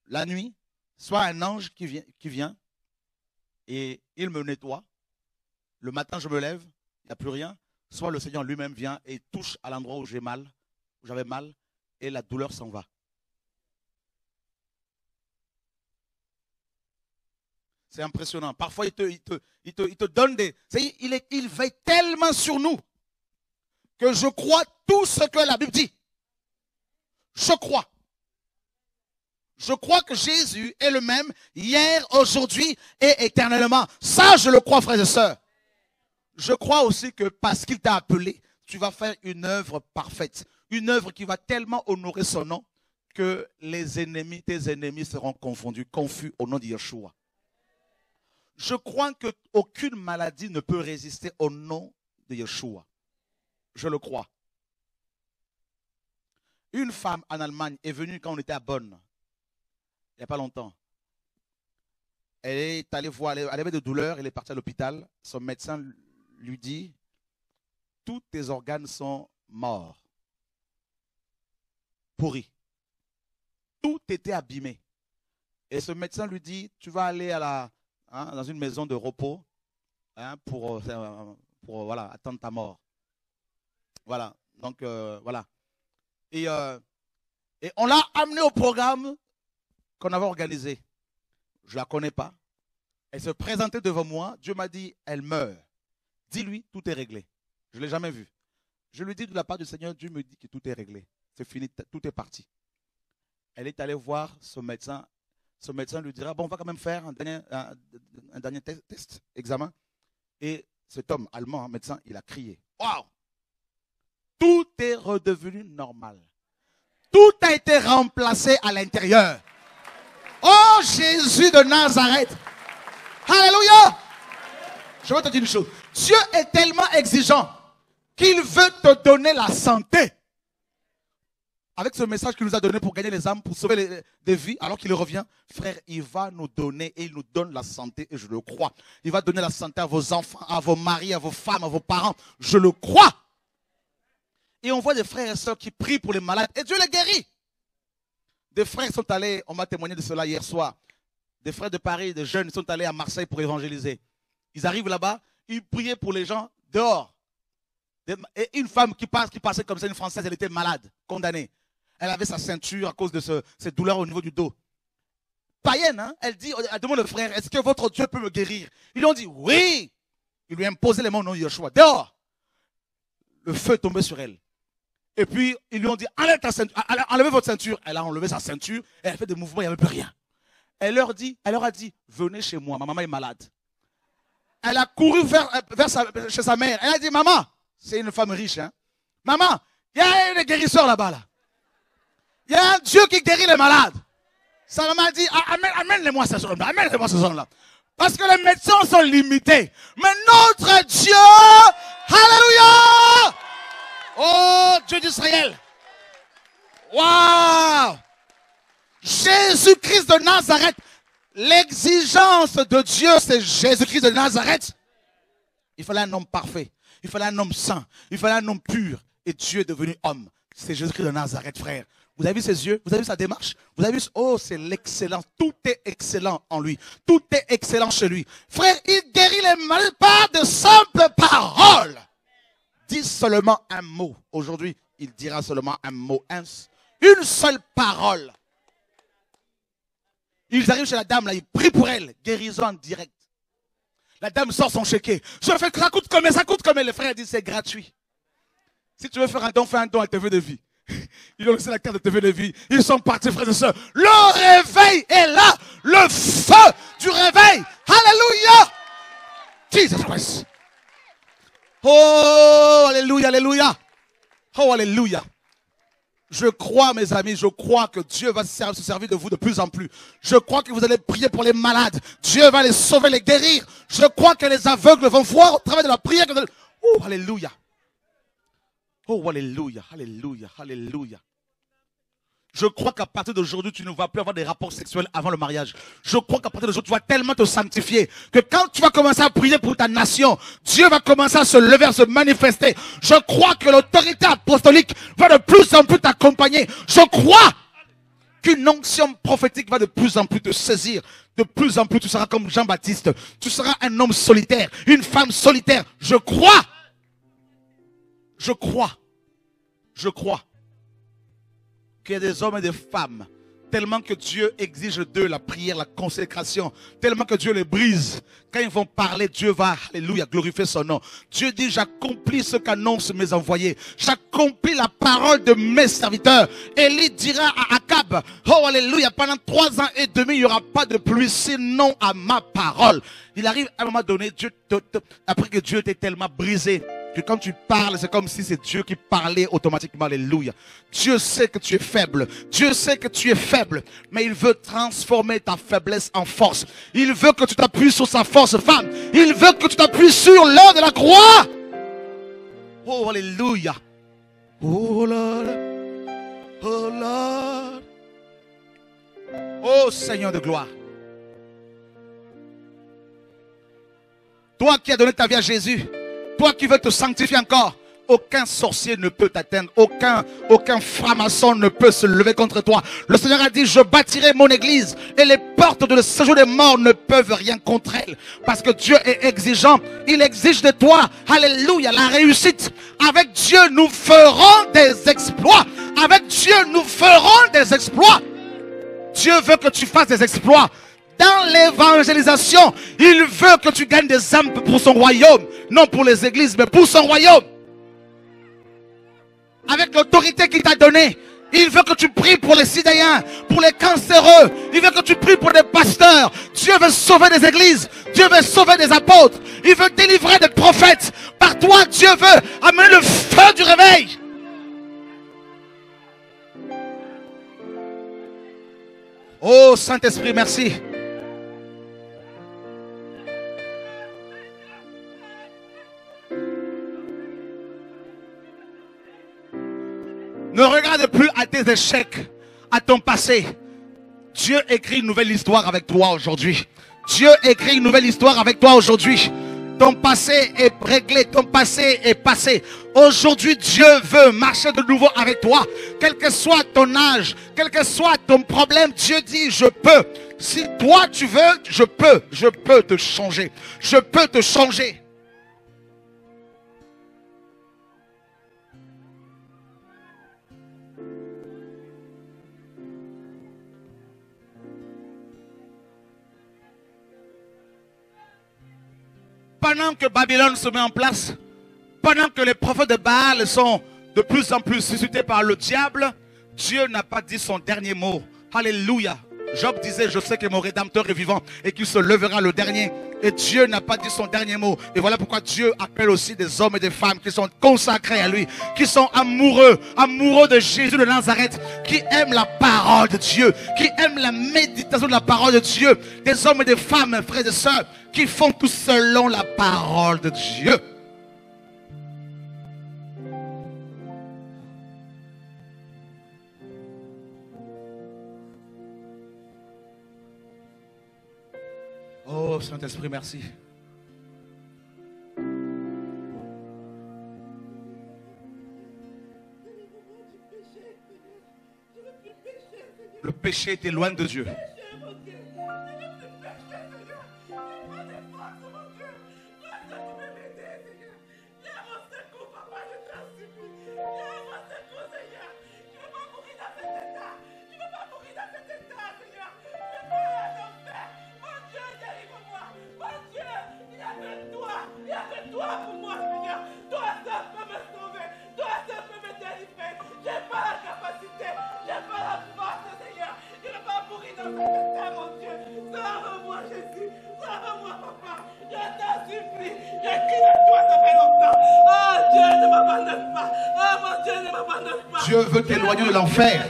[SPEAKER 1] la nuit, soit un ange qui vient, et il me nettoie. Le matin, je me lève, il n'y a plus rien. Soit le Seigneur lui-même vient et touche à l'endroit où j'ai mal, où j'avais mal, et la douleur s'en va. C'est impressionnant. Parfois, il te donne des... Il veille tellement sur nous que je crois tout ce que la Bible dit. Je crois. Je crois que Jésus est le même hier, aujourd'hui et éternellement. Ça, je le crois, frères et sœurs. Je crois aussi que parce qu'il t'a appelé, tu vas faire une œuvre parfaite. Une œuvre qui va tellement honorer son nom que les ennemis, tes ennemis seront confondus, confus au nom de Yeshua. Je crois qu'aucune maladie ne peut résister au nom de Yeshua. Je le crois. Une femme en Allemagne est venue quand on était à Bonn, il n'y a pas longtemps. Elle est allée voir, elle avait des douleurs, elle est partie à l'hôpital. Son médecin lui dit, tous tes organes sont morts, pourris. Tout était abîmé. Et ce médecin lui dit, tu vas aller dans une maison de repos pour voilà, attendre ta mort. Voilà, donc voilà. Et on l'a amené au programme qu'on avait organisé. Je ne la connais pas. Elle se présentait devant moi. Dieu m'a dit, elle meurt. Dis-lui, tout est réglé. Je ne l'ai jamais vue. Je lui dis de la part du Seigneur, Dieu me dit que tout est réglé. C'est fini, tout est parti. Elle est allée voir ce médecin. Ce médecin lui dira, bon, on va quand même faire un dernier test, examen. Et cet homme allemand, un médecin, il a crié. Waouh! Tout est redevenu normal. Tout a été remplacé à l'intérieur. Oh Jésus de Nazareth. Alléluia. Je vais te dire une chose. Dieu est tellement exigeant qu'il veut te donner la santé. Avec ce message qu'il nous a donné pour gagner les âmes, pour sauver des vies, alors qu'il revient, frère, il va nous donner et il nous donne la santé et je le crois. Il va donner la santé à vos enfants, à vos maris, à vos femmes, à vos parents. Je le crois. Et on voit des frères et sœurs qui prient pour les malades et Dieu les guérit. Des frères sont allés, on m'a témoigné de cela hier soir. Des frères de Paris, des jeunes sont allés à Marseille pour évangéliser. Ils arrivent là-bas, ils priaient pour les gens dehors. Et une femme qui passait comme ça, une Française, elle était malade, condamnée. Elle avait sa ceinture à cause de cette douleur au niveau du dos. Païenne, hein? Elle demande au frère, est-ce que votre Dieu peut me guérir? Ils lui ont dit, oui. Ils lui ont imposé les mains au nom de Yeshua. Dehors. Le feu est tombé sur elle. Et puis, ils lui ont dit, enlevez votre ceinture. Elle a enlevé sa ceinture, elle a fait des mouvements, il n'y avait plus rien. Elle leur a dit, venez chez moi, ma maman est malade. Elle a couru chez sa mère. Elle a dit, maman, c'est une femme riche, hein. Maman, il y a des guérisseurs là-bas, là. Il y a un Dieu qui guérit les malades. Sa maman a dit, amène-les-moi ces hommes-là, amène-les-moi ces hommes-là. Parce que les médecins sont limités. Mais notre Dieu, alléluia! Oh, Dieu d'Israël. Waouh! Jésus-Christ de Nazareth. L'exigence de Dieu, c'est Jésus-Christ de Nazareth. Il fallait un homme parfait. Il fallait un homme saint. Il fallait un homme pur. Et Dieu est devenu homme. C'est Jésus-Christ de Nazareth, frère. Vous avez vu ses yeux? Vous avez vu sa démarche? Vous avez vu? Oh, c'est l'excellence. Tout est excellent en lui. Tout est excellent chez lui. Frère, il guérit les malades par de simples paroles. Dis seulement un mot. Aujourd'hui, il dira seulement un mot. Une seule parole. Ils arrivent chez la dame, là, ils prient pour elle. Guérison en direct. La dame sort son chéquier. Je fais que ça coûte combien? Ça coûte combien? Le frère dit c'est gratuit. Si tu veux faire un don, fais un don à TV de vie. Ils ont laissé la carte de TV de vie. Ils sont partis, frères et sœurs. Le réveil est là. Le feu du réveil. Alléluia. Jesus Christ. Oh, alléluia, alléluia. Oh, alléluia. Je crois, mes amis, je crois que Dieu va se servir de vous de plus en plus. Je crois que vous allez prier pour les malades. Dieu va les sauver, les guérir. Je crois que les aveugles vont voir au travers de la prière. Oh, alléluia. Oh, alléluia, alléluia, alléluia. Je crois qu'à partir d'aujourd'hui, tu ne vas plus avoir des rapports sexuels avant le mariage. Je crois qu'à partir d'aujourd'hui, tu vas tellement te sanctifier que quand tu vas commencer à prier pour ta nation, Dieu va commencer à se lever, à se manifester. Je crois que l'autorité apostolique va de plus en plus t'accompagner. Je crois qu'une onction prophétique va de plus en plus te saisir. De plus en plus, tu seras comme Jean-Baptiste. Tu seras un homme solitaire, une femme solitaire. Je crois. Je crois. Je crois qu'il y a des hommes et des femmes, tellement que Dieu exige d'eux la prière, la consécration, tellement que Dieu les brise. Quand ils vont parler, Dieu va, alléluia, glorifier son nom. Dieu dit, j'accomplis ce qu'annoncent mes envoyés. J'accomplis la parole de mes serviteurs. Élie dira à Akab, oh alléluia, pendant 3 ans et demi, il n'y aura pas de pluie, sinon à ma parole. Il arrive à un moment donné, après que Dieu t'ait tellement brisé, que quand tu parles, c'est comme si c'est Dieu qui parlait automatiquement. Alléluia. Dieu sait que tu es faible. Dieu sait que tu es faible. Mais il veut transformer ta faiblesse en force. Il veut que tu t'appuies sur sa force, femme. Il veut que tu t'appuies sur l'œuvre de la croix. Oh, alléluia. Oh, Lord. Oh, Lord. Oh, Seigneur de gloire. Toi qui as donné ta vie à Jésus, toi qui veux te sanctifier encore, aucun sorcier ne peut t'atteindre, aucun franc-maçon ne peut se lever contre toi. Le Seigneur a dit, je bâtirai mon église et les portes de séjour des morts ne peuvent rien contre elle. Parce que Dieu est exigeant, il exige de toi, alléluia, la réussite. Avec Dieu, nous ferons des exploits. Avec Dieu, nous ferons des exploits. Dieu veut que tu fasses des exploits. Dans l'évangélisation, il veut que tu gagnes des âmes pour son royaume. Non pour les églises, mais pour son royaume. Avec l'autorité qu'il t'a donnée, il veut que tu pries pour les Sidéens, pour les cancéreux. Il veut que tu pries pour des pasteurs. Dieu veut sauver des églises. Dieu veut sauver des apôtres. Il veut délivrer des prophètes. Par toi, Dieu veut amener le feu du réveil. Oh Saint-Esprit, merci. Ne regarde plus à tes échecs, à ton passé. Dieu écrit une nouvelle histoire avec toi aujourd'hui. Dieu écrit une nouvelle histoire avec toi aujourd'hui. Ton passé est réglé, ton passé est passé. Aujourd'hui, Dieu veut marcher de nouveau avec toi. Quel que soit ton âge, quel que soit ton problème, Dieu dit, je peux. Si toi tu veux, je peux te changer. Je peux te changer. Pendant que Babylone se met en place, pendant que les prophètes de Baal sont de plus en plus suscités par le diable, Dieu n'a pas dit son dernier mot. Alléluia. Job disait, je sais que mon Rédempteur est vivant et qu'il se levera le dernier. Et Dieu n'a pas dit son dernier mot. Et voilà pourquoi Dieu appelle aussi des hommes et des femmes qui sont consacrés à lui, qui sont amoureux de Jésus de Nazareth, qui aiment la parole de Dieu, qui aiment la méditation de la parole de Dieu. Des hommes et des femmes, frères et sœurs, qui font tout selon la parole de Dieu. Oh Saint-Esprit, merci. Le péché était loin de Dieu. Dieu veut t'éloigner de l'enfer.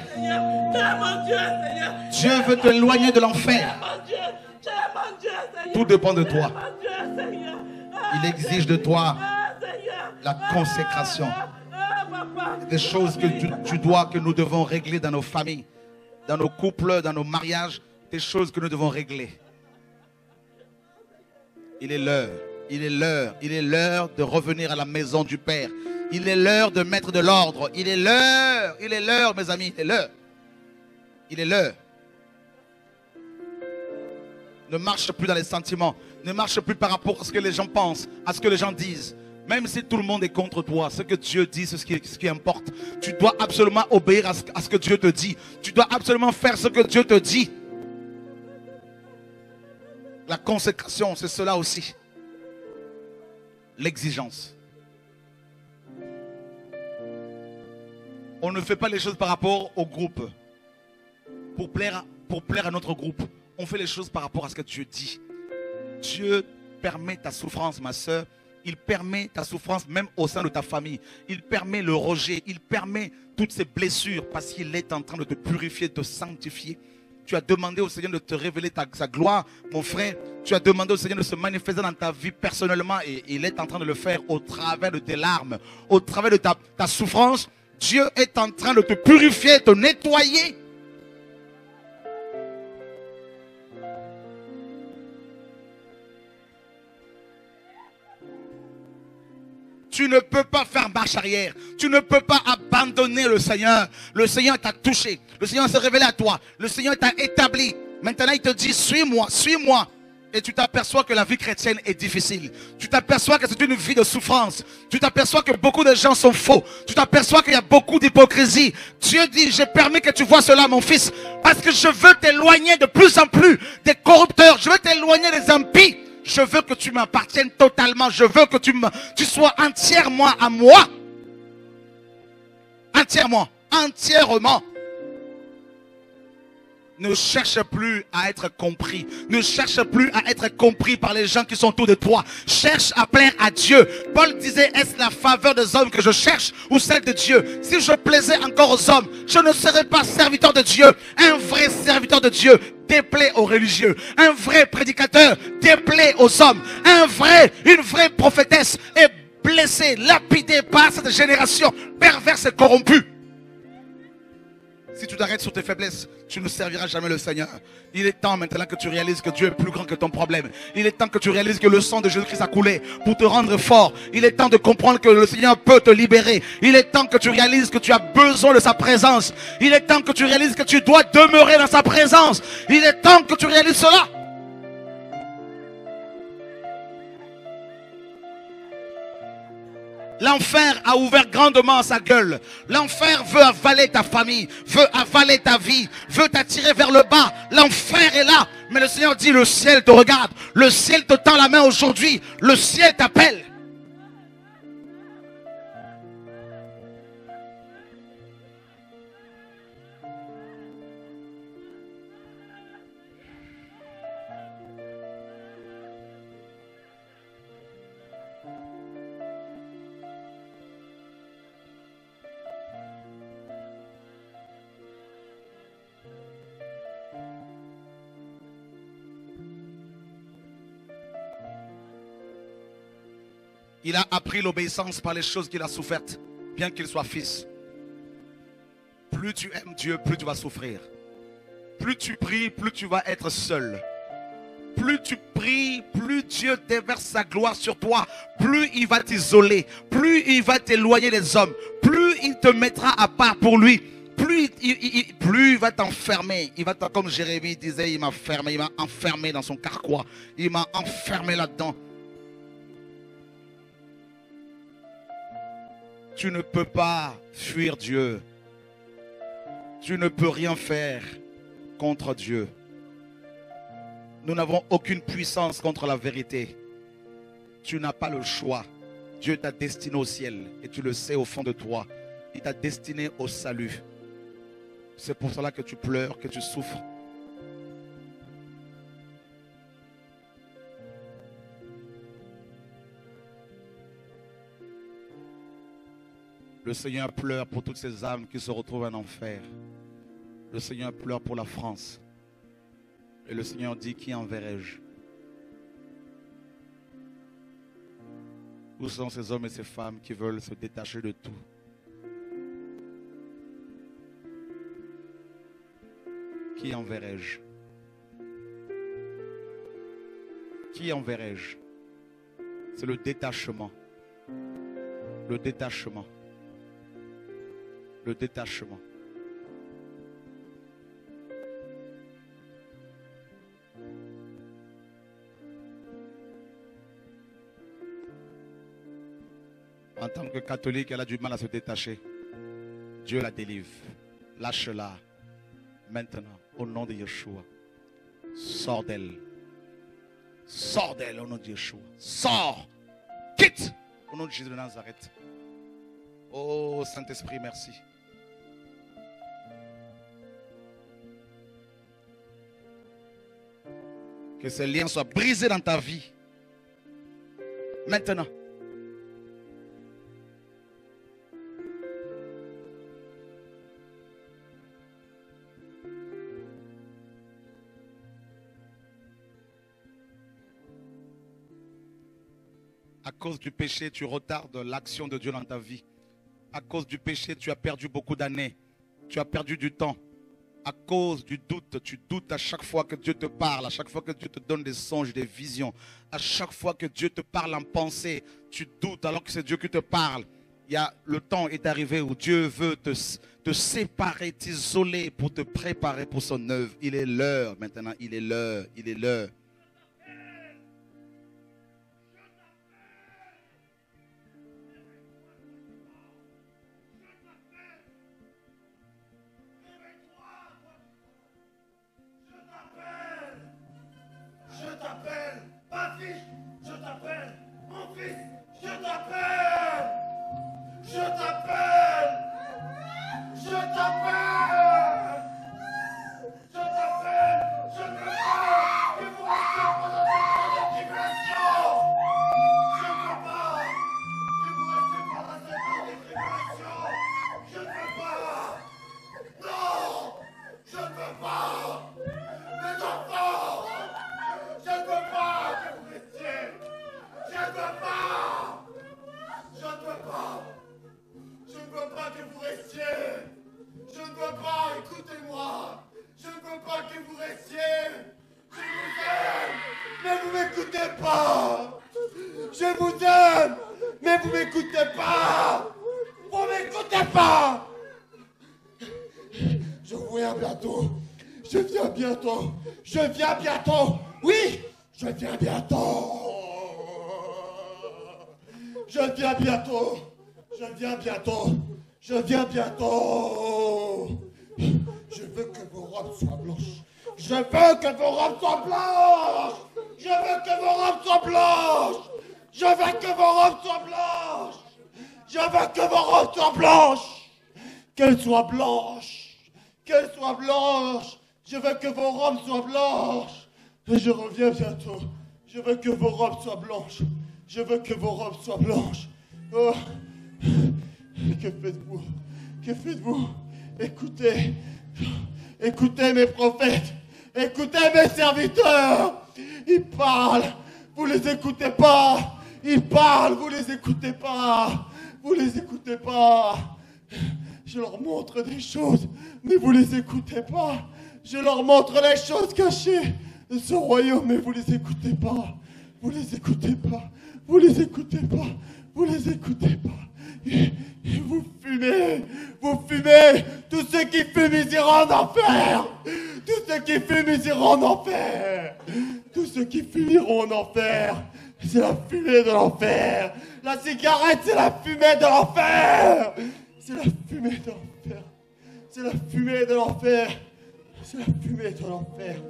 [SPEAKER 1] Dieu veut t'éloigner de l'enfer. Tout dépend de toi. Il exige de toi la consécration. Des choses que nous devons régler dans nos familles, dans nos couples, dans nos mariages. Des choses que nous devons régler. Il est l'heure. Il est l'heure. Il est l'heure de revenir à la maison du Père. Il est l'heure de mettre de l'ordre. Il est l'heure. Il est l'heure, mes amis. Il est l'heure. Il est l'heure. Ne marche plus dans les sentiments. Ne marche plus par rapport à ce que les gens pensent, à ce que les gens disent. Même si tout le monde est contre toi, ce que Dieu dit, c'est ce qui importe. Tu dois absolument obéir à ce que Dieu te dit. Tu dois absolument faire ce que Dieu te dit. La consécration, c'est cela aussi. L'exigence. On ne fait pas les choses par rapport au groupe. Pour plaire à notre groupe. On fait les choses par rapport à ce que Dieu dit. Dieu permet ta souffrance, ma soeur. Il permet ta souffrance même au sein de ta famille. Il permet le rejet. Il permet toutes ces blessures parce qu'il est en train de te purifier, de te sanctifier. Tu as demandé au Seigneur de te révéler sa gloire, mon frère. Tu as demandé au Seigneur de se manifester dans ta vie personnellement et il est en train de le faire au travers de tes larmes, au travers de ta souffrance. Dieu est en train de te purifier, de te nettoyer. Tu ne peux pas faire marche arrière. Tu ne peux pas abandonner le Seigneur. Le Seigneur t'a touché. Le Seigneur s'est révélé à toi. Le Seigneur t'a établi. Maintenant, il te dit, suis-moi, suis-moi. Et tu t'aperçois que la vie chrétienne est difficile. Tu t'aperçois que c'est une vie de souffrance. Tu t'aperçois que beaucoup de gens sont faux. Tu t'aperçois qu'il y a beaucoup d'hypocrisie. Dieu dit, j'ai permis que tu vois cela, mon fils. Parce que je veux t'éloigner de plus en plus des corrupteurs. Je veux t'éloigner des impies. Je veux que tu m'appartiennes totalement. Je veux que tu sois entièrement à moi. Entièrement. Entièrement. Ne cherche plus à être compris. Ne cherche plus à être compris par les gens qui sont autour de toi. Cherche à plaire à Dieu. Paul disait, est-ce la faveur des hommes que je cherche ou celle de Dieu? Si je plaisais encore aux hommes, je ne serais pas serviteur de Dieu. Un vrai serviteur de Dieu déplaît aux religieux. Un vrai prédicateur déplaît aux hommes. Une vraie prophétesse est blessée, lapidée par cette génération perverse et corrompue. Si tu t'arrêtes sur tes faiblesses, tu ne serviras jamais le Seigneur. Il est temps maintenant que tu réalises que Dieu est plus grand que ton problème. Il est temps que tu réalises que le sang de Jésus-Christ a coulé pour te rendre fort. Il est temps de comprendre que le Seigneur peut te libérer. Il est temps que tu réalises que tu as besoin de sa présence. Il est temps que tu réalises que tu dois demeurer dans sa présence. Il est temps que tu réalises cela. L'enfer a ouvert grandement sa gueule. L'enfer veut avaler ta famille, veut avaler ta vie, veut t'attirer vers le bas. L'enfer est là. Mais le Seigneur dit, le ciel te regarde. Le ciel te tend la main aujourd'hui. Le ciel t'appelle. Il a appris l'obéissance par les choses qu'il a souffertes, bien qu'il soit fils. Plus tu aimes Dieu, plus tu vas souffrir. Plus tu pries, plus tu vas être seul. Plus tu pries, plus Dieu déverse sa gloire sur toi. Plus il va t'isoler, plus il va t'éloigner des hommes. Plus il te mettra à part pour lui. Plus il va t'enfermer. Il va comme Jérémie disait, il m'a enfermé dans son carquois. Il m'a enfermé là-dedans. Tu ne peux pas fuir Dieu. Tu ne peux rien faire contre Dieu. Nous n'avons aucune puissance contre la vérité. Tu n'as pas le choix. Dieu t'a destiné au ciel et tu le sais au fond de toi. Il t'a destiné au salut. C'est pour cela que tu pleures, que tu souffres. Le Seigneur pleure pour toutes ces âmes qui se retrouvent en enfer. Le Seigneur pleure pour la France. Et le Seigneur dit, qui enverrai-je? Où sont ces hommes et ces femmes qui veulent se détacher de tout? Qui enverrai-je? Qui enverrai-je? C'est le détachement. Le détachement. Le détachement. En tant que catholique, elle a du mal à se détacher. Dieu la délivre. Lâche-la. Maintenant, au nom de Yeshua. Sors d'elle. Sors d'elle au nom de Yeshua. Sors. Quitte au nom de Jésus de Nazareth. Oh Saint-Esprit, merci. Que ces liens soient brisés dans ta vie. Maintenant. À cause du péché, tu retardes l'action de Dieu dans ta vie. À cause du péché, tu as perdu beaucoup d'années. Tu as perdu du temps. À cause du doute, tu doutes à chaque fois que Dieu te parle, à chaque fois que Dieu te donne des songes, des visions. À chaque fois que Dieu te parle en pensée, tu doutes alors que c'est Dieu qui te parle. Le temps est arrivé où Dieu veut te séparer, t'isoler pour te préparer pour son œuvre. Il est l'heure maintenant, il est l'heure, il est l'heure.
[SPEAKER 2] Je viens bientôt. Oui, je viens bientôt. Je viens bientôt. Je viens bientôt. Je viens bientôt. Je veux que vos robes soient blanches. Je veux que vos robes soient blanches. Je veux que vos robes soient blanches. Je veux que vos robes soient blanches. Je veux que vos robes soient blanches. Qu'elles soient blanches. Qu'elles soient blanches. Je veux que vos robes soient blanches. Et je reviens bientôt. Je veux que vos robes soient blanches. Je veux que vos robes soient blanches. Oh. Que faites-vous? Que faites-vous? Écoutez. Écoutez mes prophètes. Écoutez mes serviteurs. Ils parlent. Vous les écoutez pas. Ils parlent. Vous les écoutez pas. Vous les écoutez pas. Je leur montre des choses. Mais vous les écoutez pas. Je leur montre les choses cachées de ce royaume, mais vous les écoutez pas. Vous les écoutez pas. Vous les écoutez pas. Vous les écoutez pas. Et vous fumez. Vous fumez. Tous ceux qui fument, ils iront en enfer. Tous ceux qui fument, ils iront en enfer. Tous ceux qui fument iront en enfer. C'est la fumée de l'enfer. La cigarette, c'est la fumée de l'enfer. C'est la fumée de l'enfer. C'est la fumée de l'enfer. C'est la fumée de l'enfer.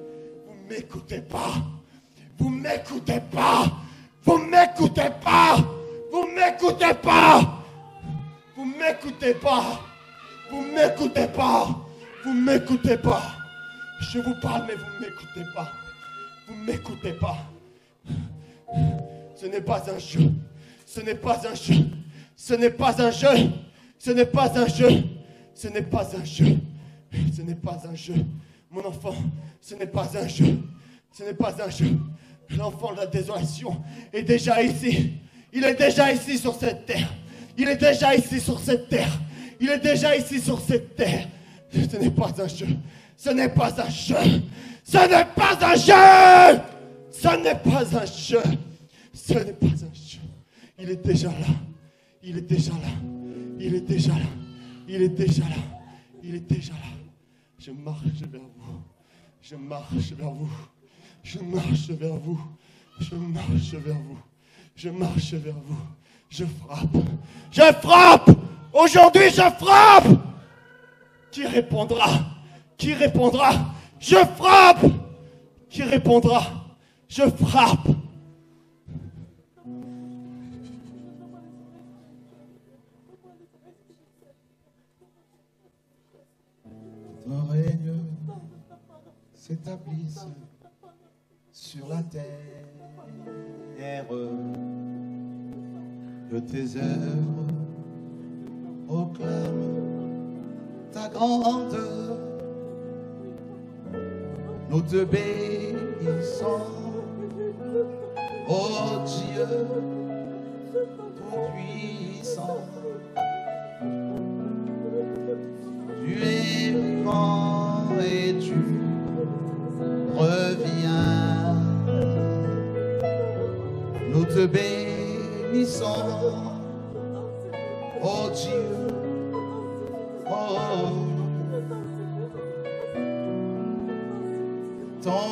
[SPEAKER 2] Vous ne m'écoutez pas. Vous ne m'écoutez pas. Vous ne m'écoutez pas. Vous ne m'écoutez pas. Vous ne m'écoutez pas. Vous ne m'écoutez pas. Vous ne m'écoutez pas. Je vous parle, mais vous ne m'écoutez pas. Vous ne m'écoutez pas. Ce n'est pas un jeu. Ce n'est pas un jeu. Ce n'est pas un jeu. Ce n'est pas un jeu. Ce n'est pas un jeu. Ce n'est pas un jeu. Mon enfant, ce n'est pas un jeu. Ce n'est pas un jeu. L'enfant de la désolation est déjà ici. Il est déjà ici sur cette terre. Il est déjà ici sur cette terre. Il est déjà ici sur cette terre. Ce n'est pas un jeu. Ce n'est pas un jeu. Ce n'est pas un jeu. Ce n'est pas un jeu. Ce n'est pas un jeu. Il est déjà là. Il est déjà là. Il est déjà là. Il est déjà là. Il est déjà là. Je marche vers vous. Je marche vers vous. Je marche vers vous. Je marche vers vous. Je marche vers vous. Je frappe. Je frappe. Aujourd'hui, je frappe. Qui répondra? Qui répondra? Je frappe. Qui répondra? Je frappe.
[SPEAKER 3] Ton règne s'établisse sur la terre, que tes œuvres proclament ta grandeur. Nous te bénissons, ô Dieu tout-puissant. Tu es vivant et tu reviens. Nous te bénissons, ô Dieu. Oh, ton